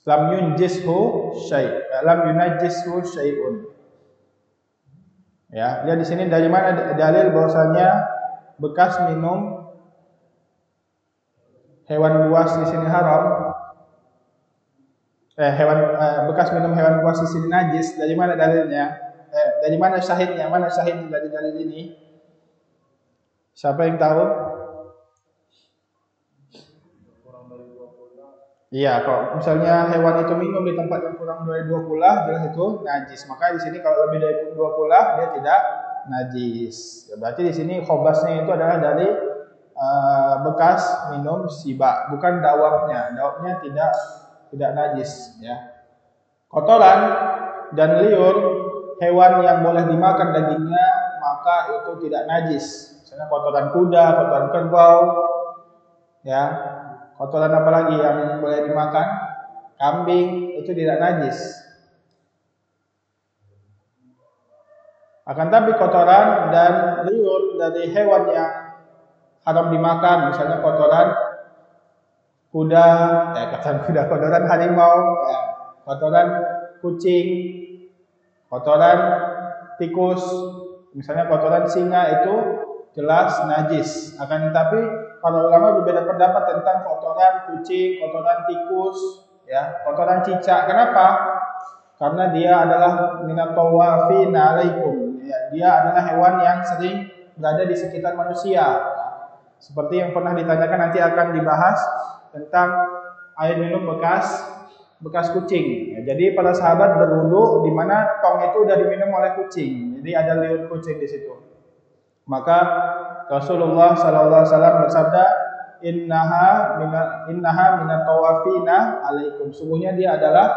Lam yunjishu syai', lam yunajjishu syai'un. Ya, lihat di sini dari mana dalil bahwasanya bekas minum hewan buas di sini haram. Bekas minum hewan buas di sini najis. Dari mana dalilnya? Dari mana syahidnya? Mana syahid dari dalil ini? Siapa yang tahu? Iya, kalau misalnya hewan itu minum di tempat yang kurang dari 2 kulah, jelas itu najis. Maka di sini kalau lebih dari 2 kulah dia tidak najis. Ya, berarti di sini khobasnya itu adalah dari bekas minum siba, bukan dawabnya. Dawabnya tidak najis, ya. Kotoran dan liur hewan yang boleh dimakan dagingnya maka itu tidak najis. Misalnya kotoran kuda, kotoran kerbau, ya. Kotoran apa lagi yang boleh dimakan? Kambing, itu tidak najis. Akan tapi kotoran dan liur dari hewan yang haram dimakan, misalnya kotoran kuda, kotoran harimau, ya, kotoran kucing, kotoran tikus, misalnya kotoran singa, itu jelas najis. Akan tetapi para ulama berbeda pendapat tentang kotoran kucing, kotoran tikus, ya, kotoran cicak. Kenapa? Karena dia adalah minat tawafina alaikum. Ya, dia adalah hewan yang sering berada di sekitar manusia. Seperti yang pernah ditanyakan, nanti akan dibahas tentang air minum bekas kucing. Ya, jadi para sahabat berwudu di mana tong itu udah diminum oleh kucing. Jadi ada liur kucing di situ. Maka Rasulullah sallallahu alaihi wasallam bersabda, innaha minat tawafina alaikum. Sungguhnya dia adalah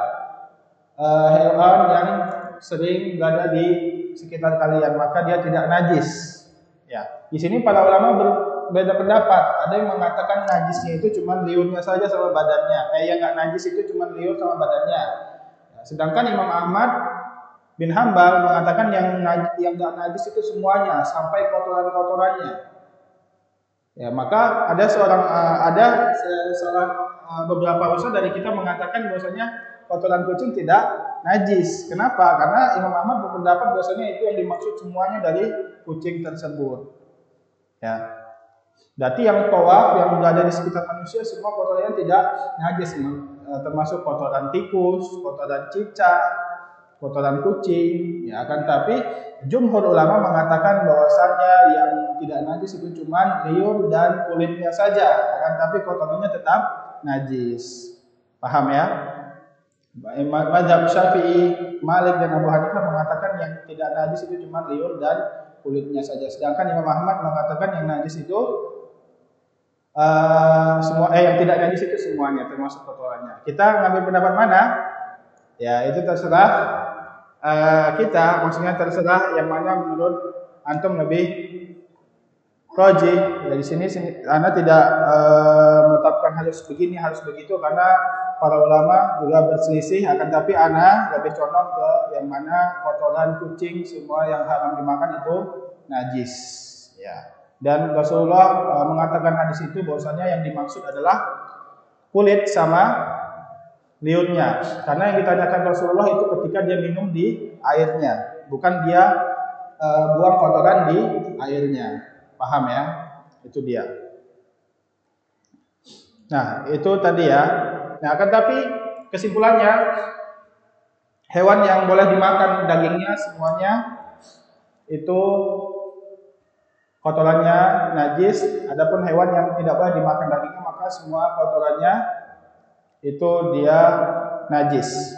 hewan yang sering berada di sekitar kalian, maka dia tidak najis. Ya, di sini para ulama berbeda pendapat. Ada yang mengatakan najisnya itu cuma liurnya saja sama badannya. Yang nggak najis itu cuma liur sama badannya. Ya, sedangkan Imam Ahmad bin Hambal mengatakan yang nggak najis itu semuanya sampai kotoran-kotorannya. Ya, maka ada beberapa usul dari kita mengatakan bahwasanya kotoran kucing tidak najis. Kenapa? Karena Imam Ahmad berpendapat bahwasanya itu yang dimaksud semuanya dari kucing tersebut. Ya. Berarti yang tawaf yang berada di sekitar manusia semua kotorannya tidak najis, termasuk kotoran tikus, kotoran cicak, kotoran kucing. Ya, akan tapi jumhur ulama mengatakan bahwasannya yang tidak najis itu cuma liur dan kulitnya saja, akan tapi kotorannya tetap najis. Paham ya? Mazhab Syafi'i, Malik dan Abu Hanifah mengatakan yang tidak najis itu cuma liur dan kulitnya saja. Sedangkan Imam Ahmad mengatakan yang najis itu yang tidak najis itu semuanya, termasuk kotorannya. Kita ngambil pendapat mana? Ya, itu terserah kita, maksudnya terserah yang mana menurut antum lebih rajih. Ya, di sini Anda tidak menetapkan harus begini, harus begitu, karena para ulama juga berselisih. Akan tapi Anda lebih condong ke yang mana kotoran kucing semua yang haram dimakan itu najis. Ya. Dan Rasulullah mengatakan hadis itu bahwasanya yang dimaksud adalah kulit sama liurnya. Karena yang ditanyakan Rasulullah itu ketika dia minum di airnya, bukan dia buang kotoran di airnya. Paham ya? Itu dia. Nah, itu tadi ya. Nah, akan tapi kesimpulannya, hewan yang boleh dimakan dagingnya semuanya itu kotorannya najis. Adapun hewan yang tidak boleh dimakan dagingnya maka semua kotorannya itu dia najis.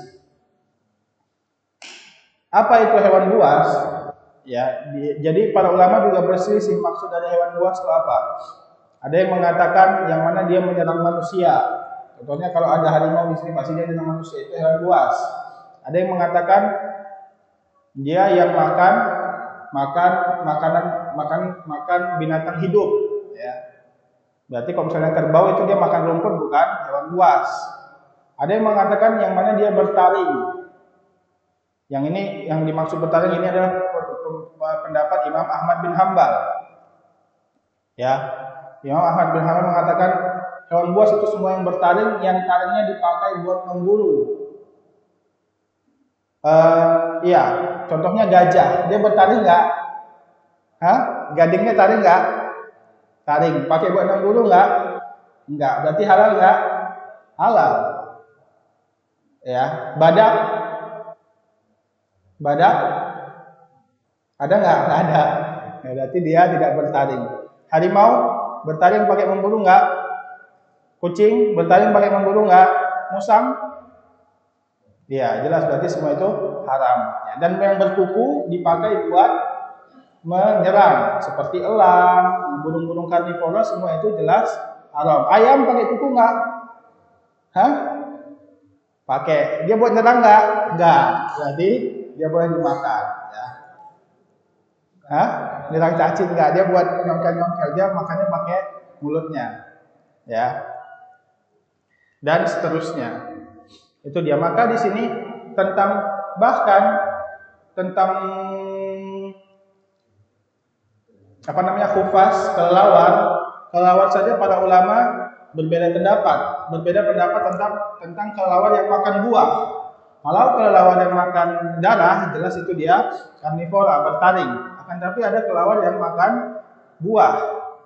Apa itu hewan buas? Ya, jadi para ulama juga berselisih maksud dari hewan buas itu apa. Ada yang mengatakan yang mana dia menyerang manusia. Contohnya kalau ada harimau di sini pasti dia menyerang manusia, itu hewan buas. Ada yang mengatakan dia yang makan binatang hidup, ya. Berarti kalau misalnya kerbau itu dia makan rumput, bukan hewan buas. Ada yang mengatakan yang mana dia bertaring. Yang ini yang dimaksud bertaring ini adalah pendapat Imam Ahmad bin Hambal. Ya, Imam Ahmad bin Hambal mengatakan hewan buas itu semua yang bertaring, yang taringnya dipakai buat memburu. Iya, contohnya gajah, dia bertaring nggak? Hah? Gadingnya taring nggak? Taring. Pakai buat memburu nggak? Nggak. Berarti halal nggak? Halal. Ya, badak ada nggak? Nggak ada. Ya, berarti dia tidak bertaring. Harimau bertaring pakai memburu nggak? Kucing bertaring pakai memburu nggak? Musang? Ya, jelas berarti semua itu haram. Ya, dan yang berkuku dipakai buat menyerang, seperti elang, burung-burung karnivora, semua itu jelas haram. Ayam pakai kuku nggak? Hah? Pakai. Dia buat nyerang nggak? Nggak. Berarti dia boleh dimakan. Ya. Hah? Nyerang cacing nggak? Dia buat nyongkel-nyongkel. Dia makannya pakai mulutnya. Ya. Dan seterusnya. Itu dia. Maka di sini bahkan tentang khufas, kelelawar saja para ulama berbeda pendapat tentang kelelawar yang makan buah. Kalau kelelawar yang makan darah, jelas itu dia karnivora, bertaring. Akan tapi ada kelelawar yang makan buah,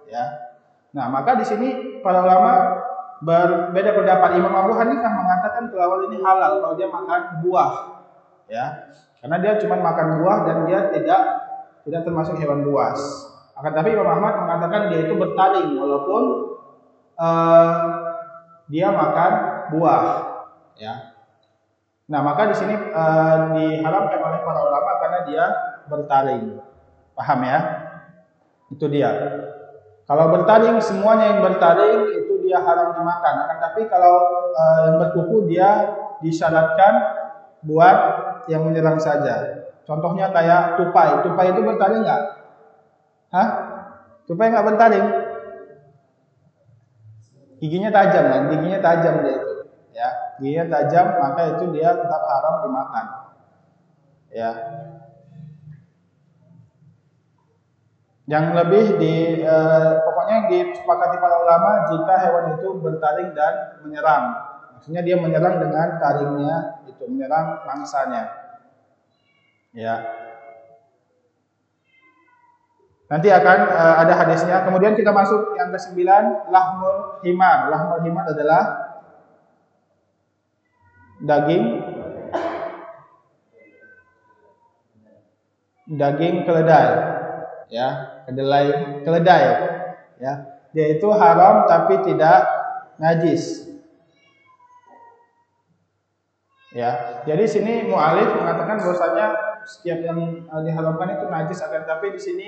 ya. Nah, maka di sini para ulama berbeda pendapat. Imam Abu Hanifah mengatakan kelelawar ini halal kalau dia makan buah, ya. Karena dia cuma makan buah dan dia tidak termasuk hewan buas. Akan tapi Imam Ahmad mengatakan dia itu bertaring walaupun dia makan buah, ya. Nah, maka di sini diharamkan oleh para ulama karena dia bertaring. Paham ya? Itu dia. Kalau bertaring, semuanya yang bertaring itu dia haram dimakan. Akan tapi kalau yang berkuku dia disyaratkan buat yang menyerang saja. Contohnya kayak tupai. Tupai itu bertaring nggak? Hah? Tupai nggak bertaring? Giginya tajam kan? Giginya tajam dia itu. Ya, giginya tajam, maka itu dia tetap haram dimakan. Ya. Yang lebih pokoknya yang disepakati para ulama jika hewan itu bertaring dan menyerang. Maksudnya dia menyerang dengan taringnya, itu menyerang mangsanya. Ya. Nanti akan ada hadisnya. Kemudian kita masuk yang ke-9, lahmul himar. Lahmul himar adalah daging keledai, ya, keledai, ya. Dia itu haram tapi tidak najis, ya. Jadi sini mu'alif mengatakan bahwasanya setiap yang diharamkan itu najis, akan tapi di sini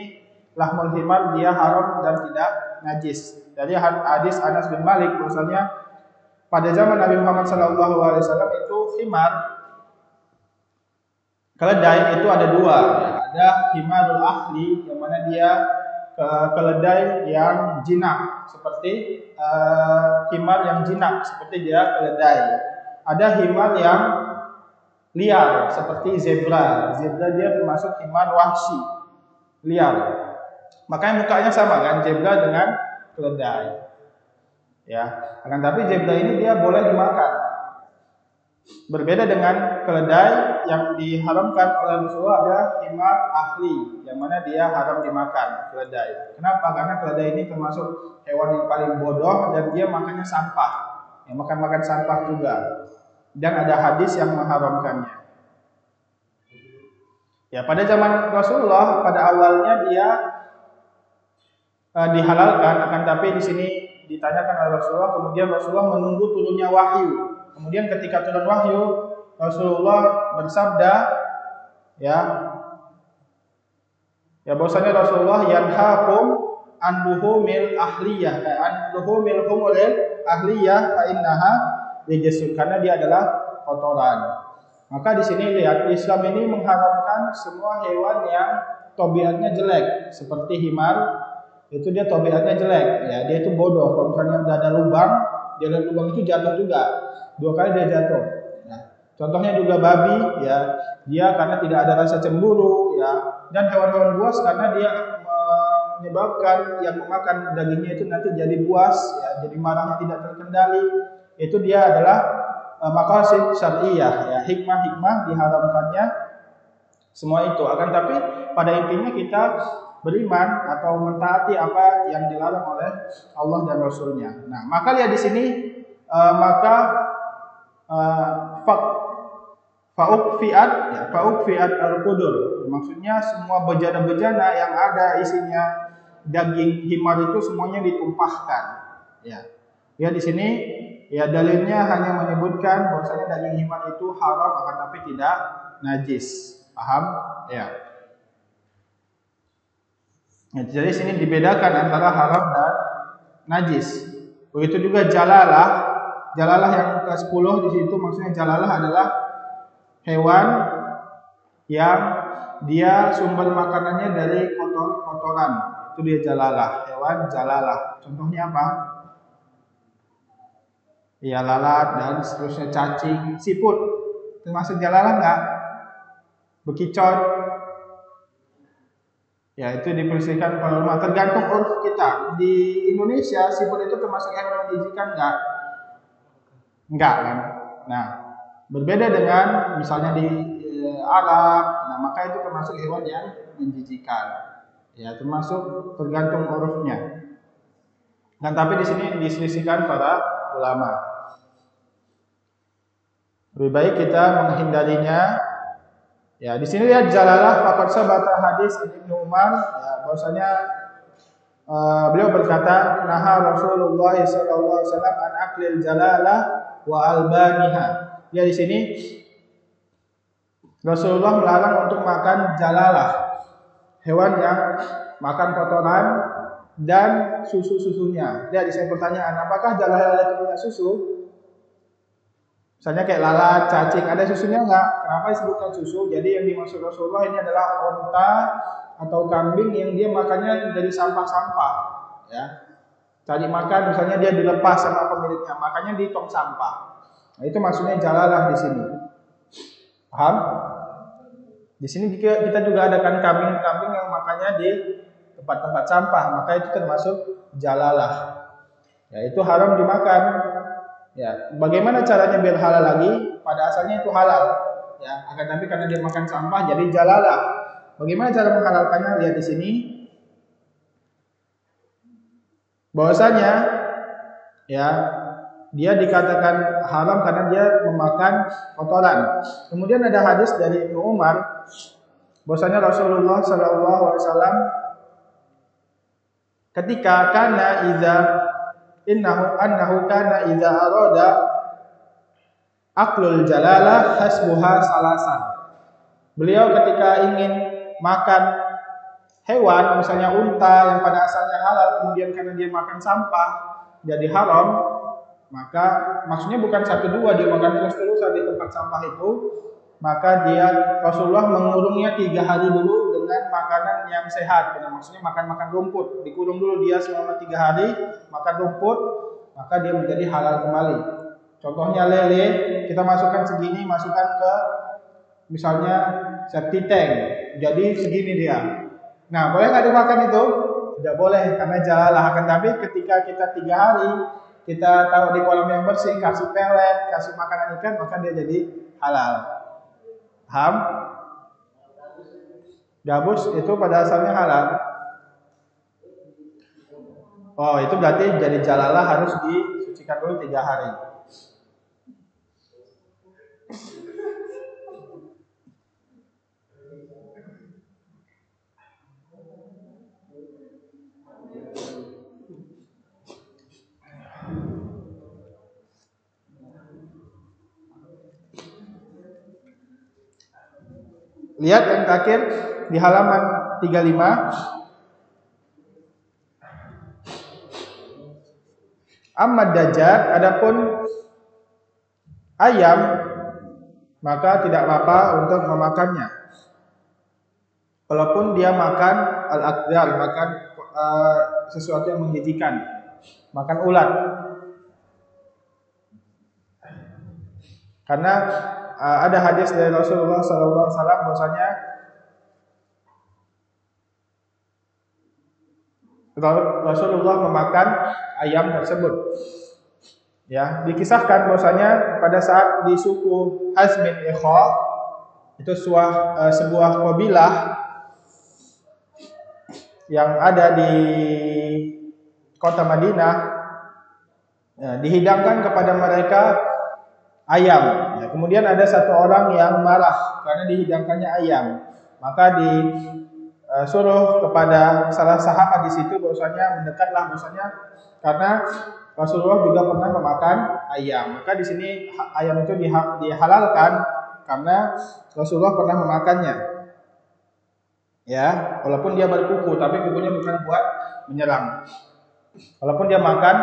lahmul himar dia haram dan tidak najis. Dari hadis Anas bin Malik bahwasanya pada zaman Nabi Muhammad SAW itu himar, keledai itu ada dua. Ada himarul ahli yang mana dia keledai yang jinak, seperti himar yang jinak seperti dia keledai. Ada himar yang liar seperti zebra. Zebra dia termasuk himar wahsi, liar. Makanya mukanya sama kan, zebra dengan keledai. Ya, akan tapi zebra ini dia boleh dimakan. Berbeda dengan keledai yang diharamkan oleh Rasulullah, ada himar ahli yang mana dia haram dimakan, keledai. Kenapa? Karena keledai ini termasuk hewan yang paling bodoh dan dia makannya sampah. Yang makan sampah juga. Dan ada hadis yang mengharamkannya. Ya, pada zaman Rasulullah pada awalnya dia dihalalkan, akan tapi di sini ditanyakan oleh Rasulullah, kemudian Rasulullah menunggu turunnya wahyu. Kemudian ketika turun wahyu, Rasulullah bersabda, ya, bahwasanya Rasulullah yanhaqum an luhumil ahliyah, an luhumil humuril ahliyah fa innaha rijsun, karena dia adalah kotoran. Maka di sini lihat, Islam ini mengharamkan semua hewan yang tabiatnya jelek, seperti himar, itu dia tabiatnya jelek, ya, dia itu bodoh. Kalau misalnya udah ada lubang, dia lihat lubang itu jatuh juga, 2 kali dia jatuh. Nah, contohnya juga babi, ya, dia karena tidak ada rasa cemburu, ya, dan hewan-hewan buas karena dia menyebabkan yang memakan dagingnya itu nanti jadi buas, ya, jadi marahnya tidak terkendali. Itu dia adalah maqasid syar'iyyah, ya, hikmah-hikmah diharamkannya semua itu. Akan tapi pada intinya kita beriman atau mentaati apa yang dilarang oleh Allah dan Rasulnya. Nah, maka lihat di sini maka fa'ukfiat, ya, fa'ukfiat al-qudur. Maksudnya semua bejana-bejana yang ada isinya daging himar itu semuanya ditumpahkan. Ya, ya di sini, ya, dalilnya hanya menyebutkan bahwasanya daging himar itu haram akan tapi tidak najis. Paham? Ya. Nah, jadi sini dibedakan antara haram dan najis. Begitu juga jalalah. Jalalah yang ke-10 di situ, maksudnya jalalah adalah hewan yang dia sumber makanannya dari kotoran. Itu dia jalalah, hewan jalalah. Contohnya apa? Ya, lalat dan seterusnya, cacing, siput. Termasuk jalalah enggak? Bekicot. Ya, itu dipersilakan para ulama, tergantung uruf kita. Di Indonesia siput itu termasuk hewan menjijikan enggak? Enggak kan? Nah, berbeda dengan misalnya di Arab, nah maka itu termasuk hewan yang menjijikan. Ya, termasuk tergantung urufnya. Dan tapi di sini diselisihkan para ulama. Lebih baik kita menghindarinya. Ya, di sini lihat jalalah faqad sabata hadis Ibnu Umar, ya, bahwasanya beliau berkata, naha Rasulullah sallallahu alaihi wasallam an aklil jalalah wa albaniha. Ya, di sini Rasulullah melarang untuk makan jalalah, hewan yang makan kotoran dan susu-susunya. Lihat di sini pertanyaan, apakah jalalah itu punya susu? Misalnya kayak lalat, cacing, ada susunya enggak? Kenapa disebutkan susu? Jadi yang dimaksud Rasulullah ini adalah onta atau kambing yang dia makannya dari sampah-sampah, ya. Cari makan, misalnya dia dilepas sama pemiliknya, makannya di tong sampah. Nah, itu maksudnya jalalah di sini. Paham? Di sini kita juga ada kan kambing-kambing yang makannya di tempat-tempat sampah, maka itu termasuk jalalah. Ya, itu haram dimakan. Ya, bagaimana caranya biar halal lagi? Pada asalnya itu halal. Ya, akan tapi karena dia makan sampah jadi jalalah. Bagaimana cara menghalalkannya? Lihat di sini. Bahwasanya, ya, dia dikatakan haram karena dia memakan kotoran. Kemudian ada hadis dari Ibnu Umar bahwasanya Rasulullah sallallahu alaihi wasallam ketika annahu kana idza arada aklul jalalah hasbuha salasan. Beliau ketika ingin makan hewan, misalnya unta yang pada asalnya halal, kemudian karena dia makan sampah jadi haram, maka maksudnya bukan 1-2 dia makan terus-terusan di tempat sampah itu, maka Rasulullah mengurungnya 3 hari dulu dengan makanan yang sehat. Maksudnya makan rumput, dikurung dulu dia selama 3 hari, makan rumput, maka dia menjadi halal kembali. Contohnya lele, kita masukkan segini, masukkan ke misalnya septic tank, jadi segini dia. Nah, boleh nggak dimakan itu? Tidak boleh, karena jalalah. Akan tapi ketika kita 3 hari kita taruh di kolam yang bersih, kasih pelet, kasih makanan ikan, maka dia jadi halal. Paham? Gabus itu pada asalnya halal. Oh, itu berarti jadi jalalah harus disucikan dulu 3 hari. Lihat yang terakhir di halaman 35. Amma dajjal, adapun ayam, maka tidak apa-apa untuk memakannya. Walaupun dia makan al-aqdar, makan sesuatu yang menjijikan, makan ulat. Karena ada hadis dari Rasulullah SAW bahwasanya Rasulullah memakan ayam tersebut. Ya, dikisahkan bahwasanya pada saat di suku Hazmin Ikha, itu sebuah kabilah yang ada di kota Madinah, ya, dihidangkan kepada mereka ayam. Ya, kemudian ada satu orang yang marah karena dihidangkannya ayam, maka disuruh kepada salah sahabat di situ bahwasanya mendekatlah, bahwasanya karena Rasulullah juga pernah memakan ayam. Maka di sini ayam itu dihalalkan karena Rasulullah pernah memakannya. Ya, walaupun dia berkuku, tapi kukunya bukan buat menyerang. Walaupun dia makan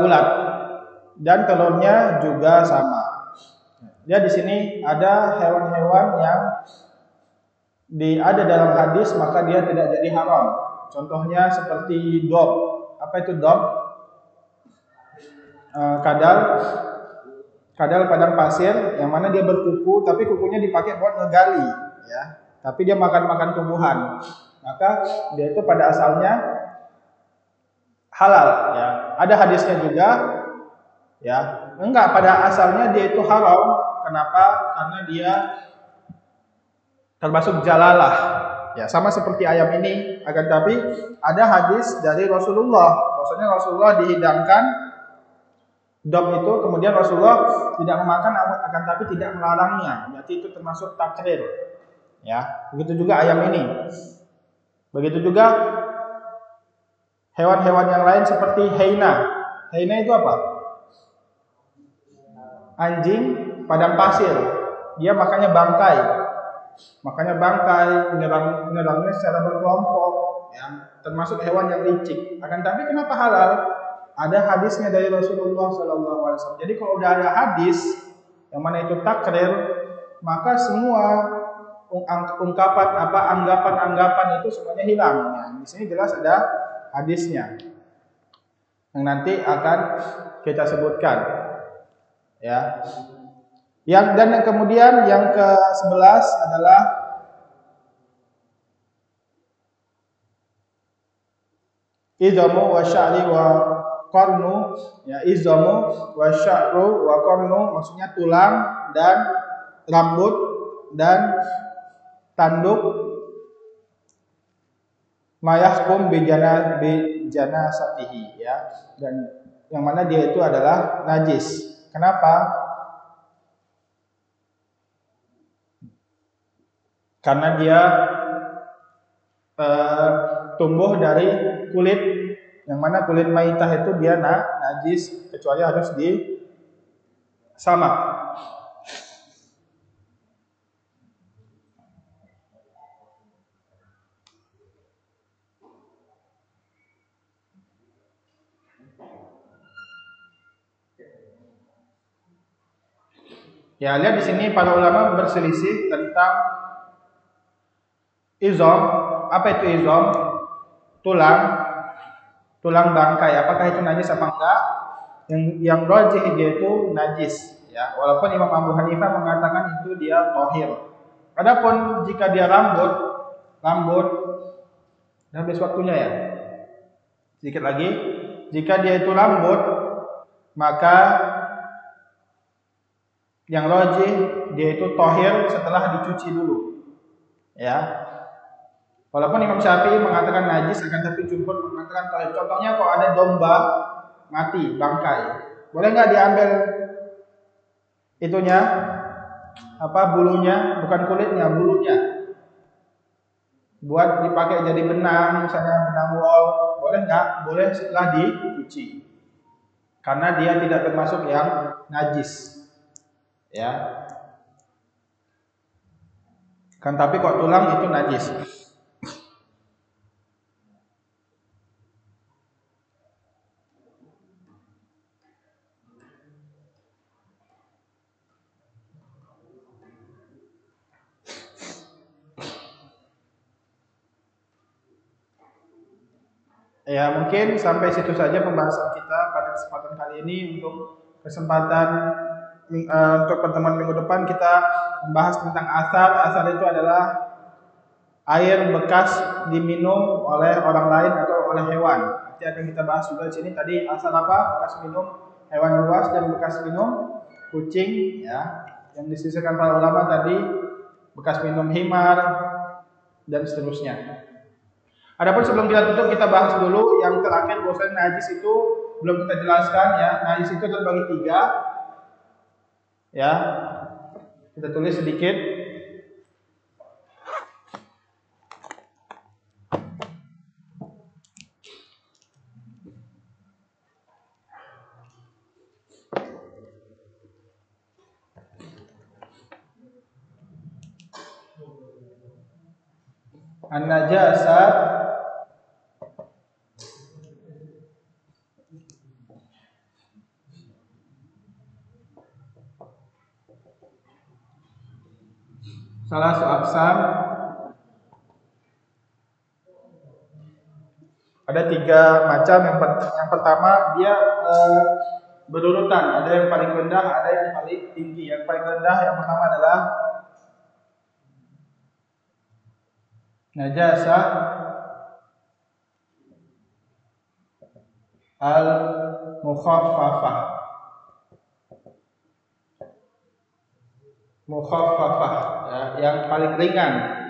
ulat dan telurnya juga sama. Ya, di sini ada hewan-hewan yang ada dalam hadis maka dia tidak jadi haram. Contohnya seperti dob. Apa itu dob? Kadal padang pasir yang mana dia berkuku, tapi kukunya dipakai buat ngegali, ya. Tapi dia makan tumbuhan. Maka dia itu pada asalnya halal, ya. Ada hadisnya juga, ya. Enggak, pada asalnya dia itu haram. Kenapa? Karena dia termasuk jalalah, ya, sama seperti ayam ini. Akan tapi ada hadis dari Rasulullah, maksudnya Rasulullah dihidangkan dom itu, kemudian Rasulullah tidak memakan, akan tapi tidak melarangnya. Berarti itu termasuk takrir, ya. Begitu juga ayam ini. Begitu juga hewan-hewan yang lain seperti hyena. Hyena itu apa? Anjing padang pasir. Dia makannya bangkai. Makanya bangkai, menyerangnya secara berkelompok, ya, termasuk hewan yang licik. Akan tapi kenapa halal? Ada hadisnya dari Rasulullah SAW. Jadi kalau udah ada hadis yang mana itu takrir, maka semua anggapan itu semuanya hilang. Ya, di sini jelas ada hadisnya yang nanti akan kita sebutkan. Ya. Dan kemudian yang ke-11 adalah idhamu wa sya'ri wa qarnu, ya, idhamu wa sya'ru wa qarnu, maksudnya tulang dan rambut dan tanduk, mayahkum bi janasatihi, ya, dan yang mana dia itu adalah najis. Kenapa? Karena dia tumbuh dari kulit, yang mana kulit maitah itu dia najis, kecuali harus disamak. Ya, lihat di sini para ulama berselisih tentang izom. Apa itu izom? Tulang bangkai. Apakah itu najis apa enggak? Yang rajih dia itu najis, ya. Walaupun Imam Abu Hanifah mengatakan itu dia tohir. Adapun jika dia rambut, habis waktunya, ya. Sedikit lagi. Jika dia itu rambut, maka yang rajih dia itu tohir setelah dicuci dulu, ya. Walaupun Imam Syafi'i mengatakan najis, akan tapi jumhur mengatakan tohir. Contohnya kalau ada domba mati, bangkai, boleh nggak diambil itunya, bulunya, bukan kulitnya, bulunya, buat dipakai jadi benang, misalnya benang wol, boleh nggak? Boleh setelah dicuci, karena dia tidak termasuk yang najis, ya. Kan tapi kok tulang itu najis. Ya, mungkin sampai situ saja pembahasan kita pada kesempatan kali ini. Untuk kesempatan untuk pertemuan minggu depan kita membahas tentang asar. Asar itu adalah air bekas diminum oleh orang lain atau oleh hewan. Nanti akan kita bahas juga di sini. Tadi asar apa? Bekas minum hewan buas dan bekas minum kucing, ya. Yang disisihkan para ulama tadi bekas minum himar dan seterusnya. Adapun sebelum kita tutup, kita bahas dulu yang terakhir, bahwasanya najis itu belum kita jelaskan, ya. Najis itu terbagi 3, ya. Kita tulis sedikit. An-najasat salah satu aqsam. Ada 3 macam. Yang pertama, dia berurutan. Ada yang paling rendah, ada yang paling tinggi. Yang paling rendah yang pertama adalah najasah al-mukhaffafah. Mukhaffafah, ya, yang paling ringan,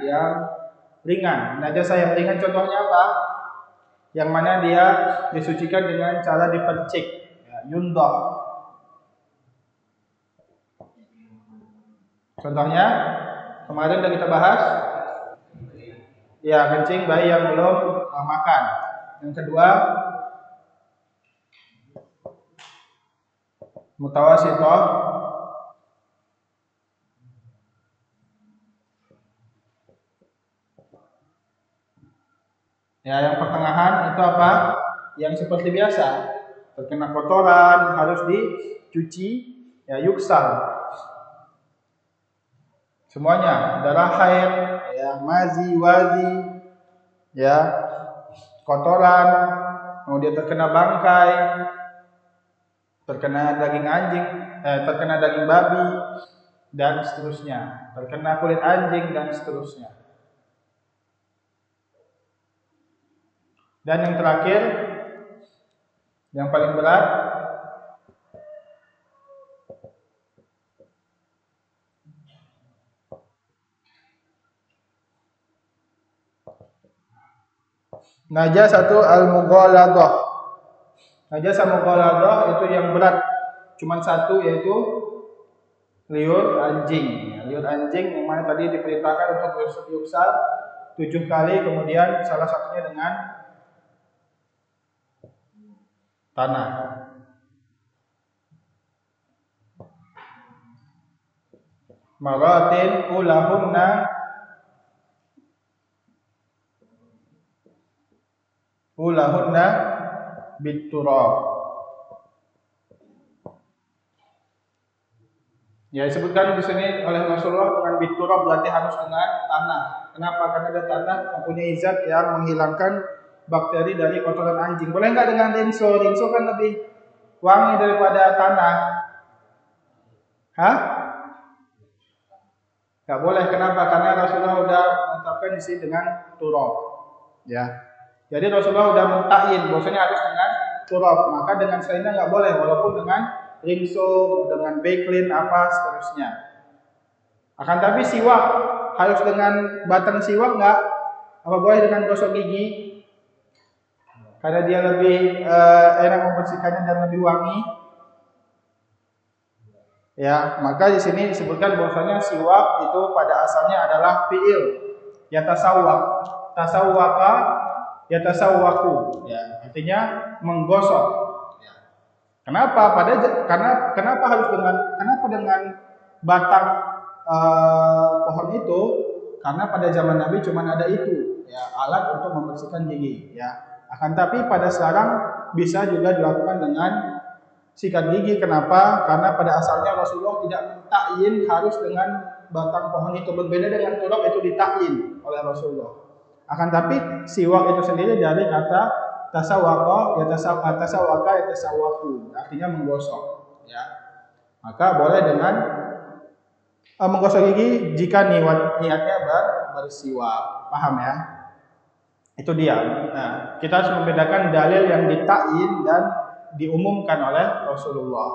Najasah yang ringan contohnya apa? Yang mana dia disucikan dengan cara dipercik, ya, yundah. Contohnya kemarin sudah kita bahas, ya, kencing bayi yang belum makan. Yang kedua, mutawasithah, ya, yang pertengahan itu apa? Yang seperti biasa, terkena kotoran harus dicuci, ya, yuksal. Semuanya, darah haid, ya, mazi, wazi, ya, kotoran, kemudian terkena bangkai, terkena daging anjing, terkena daging babi, dan seterusnya, terkena kulit anjing dan seterusnya. Dan yang terakhir, yang paling berat, najasatu al-mughaladah. Najasah mughaladah itu yang berat, cuma satu, yaitu liur anjing. Liur anjing yang mana tadi diperintahkan untuk yuksal 7 kali, kemudian salah satunya dengan tanah. Maratin ulahunna biturab. Ya, disebutkan di sini oleh Rasulullah dengan biturab berarti harus dengan tanah. Kenapa? Karena ada tanah mempunyai zat yang menghilangkan bakteri dari kotoran anjing. Boleh nggak dengan rinso? Rinso kan lebih wangi daripada tanah. Hah? Nggak boleh. Kenapa? Karena Rasulullah sudah menetapkan di sini dengan turab. Ya. Jadi Rasulullah sudah mentakyin bahwasanya harus dengan turab. Maka dengan selainnya nggak boleh, walaupun dengan rinso, dengan bakelin, apa seterusnya. Akan tapi siwak harus dengan batang siwak nggak? Apa boleh dengan gosok gigi? Karena dia lebih enak membersihkannya dan lebih wangi. Ya, maka di sini disebutkan bahwasanya siwak itu pada asalnya adalah fiil yatasawwak. Tasawwaka yatasawwaku. Ya, artinya menggosok. Kenapa? Kenapa harus dengan batang pohon itu? karena pada zaman Nabi cuma ada itu, ya, alat untuk membersihkan gigi, ya. Akan tapi pada sekarang bisa juga dilakukan dengan sikat gigi. Kenapa? Karena pada asalnya Rasulullah tidak mentakyin harus dengan batang pohon itu, berbeda dengan turab itu ditakyin oleh Rasulullah. Akan tapi siwak itu sendiri dari kata tasawwaka, yatasawwaku, artinya menggosok, ya. Maka boleh dengan menggosok gigi jika niatnya bersiwak. Paham ya? Itu dia. Nah, kita harus membedakan dalil yang ditakyin dan diumumkan oleh Rasulullah.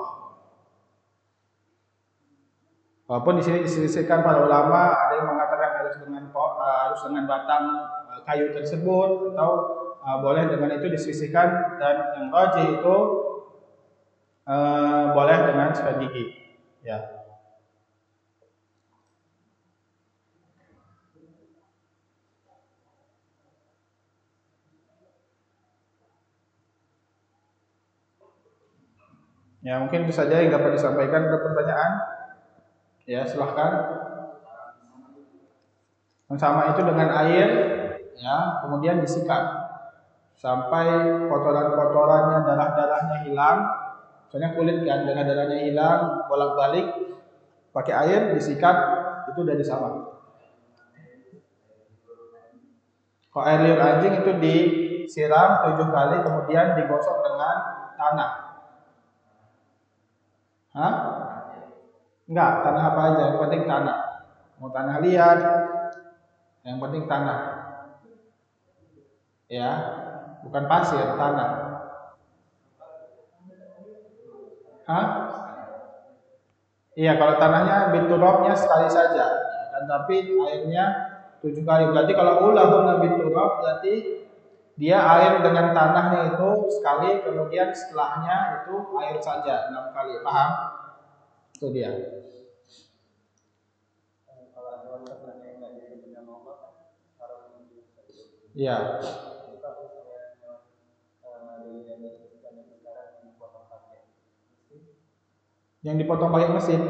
Walaupun di sini diselisihkan para ulama, ada yang mengatakan harus dengan batang kayu tersebut, atau boleh dengan itu disisihkan, dan yang rajih itu boleh dengan sikat gigi, ya. Ya, mungkin itu saja yang dapat disampaikan. Ada pertanyaan? Ya, silahkan. Yang sama itu dengan air, ya, kemudian disikat sampai kotoran-kotorannya, darah-darahnya hilang. Soalnya kulit kan, darah-darahnya hilang, bolak-balik, pakai air disikat, itu udah sama. Kalau air liur anjing itu disiram 7 kali, kemudian digosok dengan tanah. Hah? Enggak, tanah apa aja, yang penting tanah. Mau tanah liat, yang penting tanah. Ya, bukan pasir, tanah. Hah? Iya, kalau tanahnya biturabnya sekali saja, kan, tapi airnya 7 kali. Berarti kalau ulahuna biturab, berarti dia air dengan tanahnya itu sekali, kemudian setelahnya itu air saja 6 kali. Paham? Itu dia. Iya. Yang dipotong pakai mesin.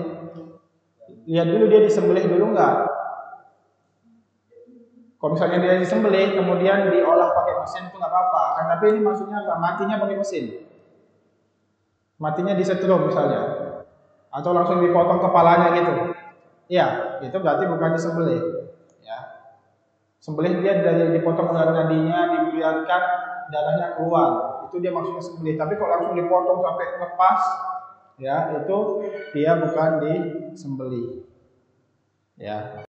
Lihat dulu dia disembelih dulu enggak? Kalau misalnya dia disembelih kemudian diolah pakai mesin itu nggak apa-apa. Kan, tapi ini maksudnya apa? Matinya pakai mesin. Matinya disetrum misalnya. Atau langsung dipotong kepalanya gitu. Iya, itu berarti bukan disembelih. Ya. Sembelih dia dari dipotong urat nadinya, dibiarkan darahnya keluar. Itu dia maksudnya sembelih. Tapi kalau langsung dipotong sampai lepas, ya, itu dia bukan disembelih. Ya.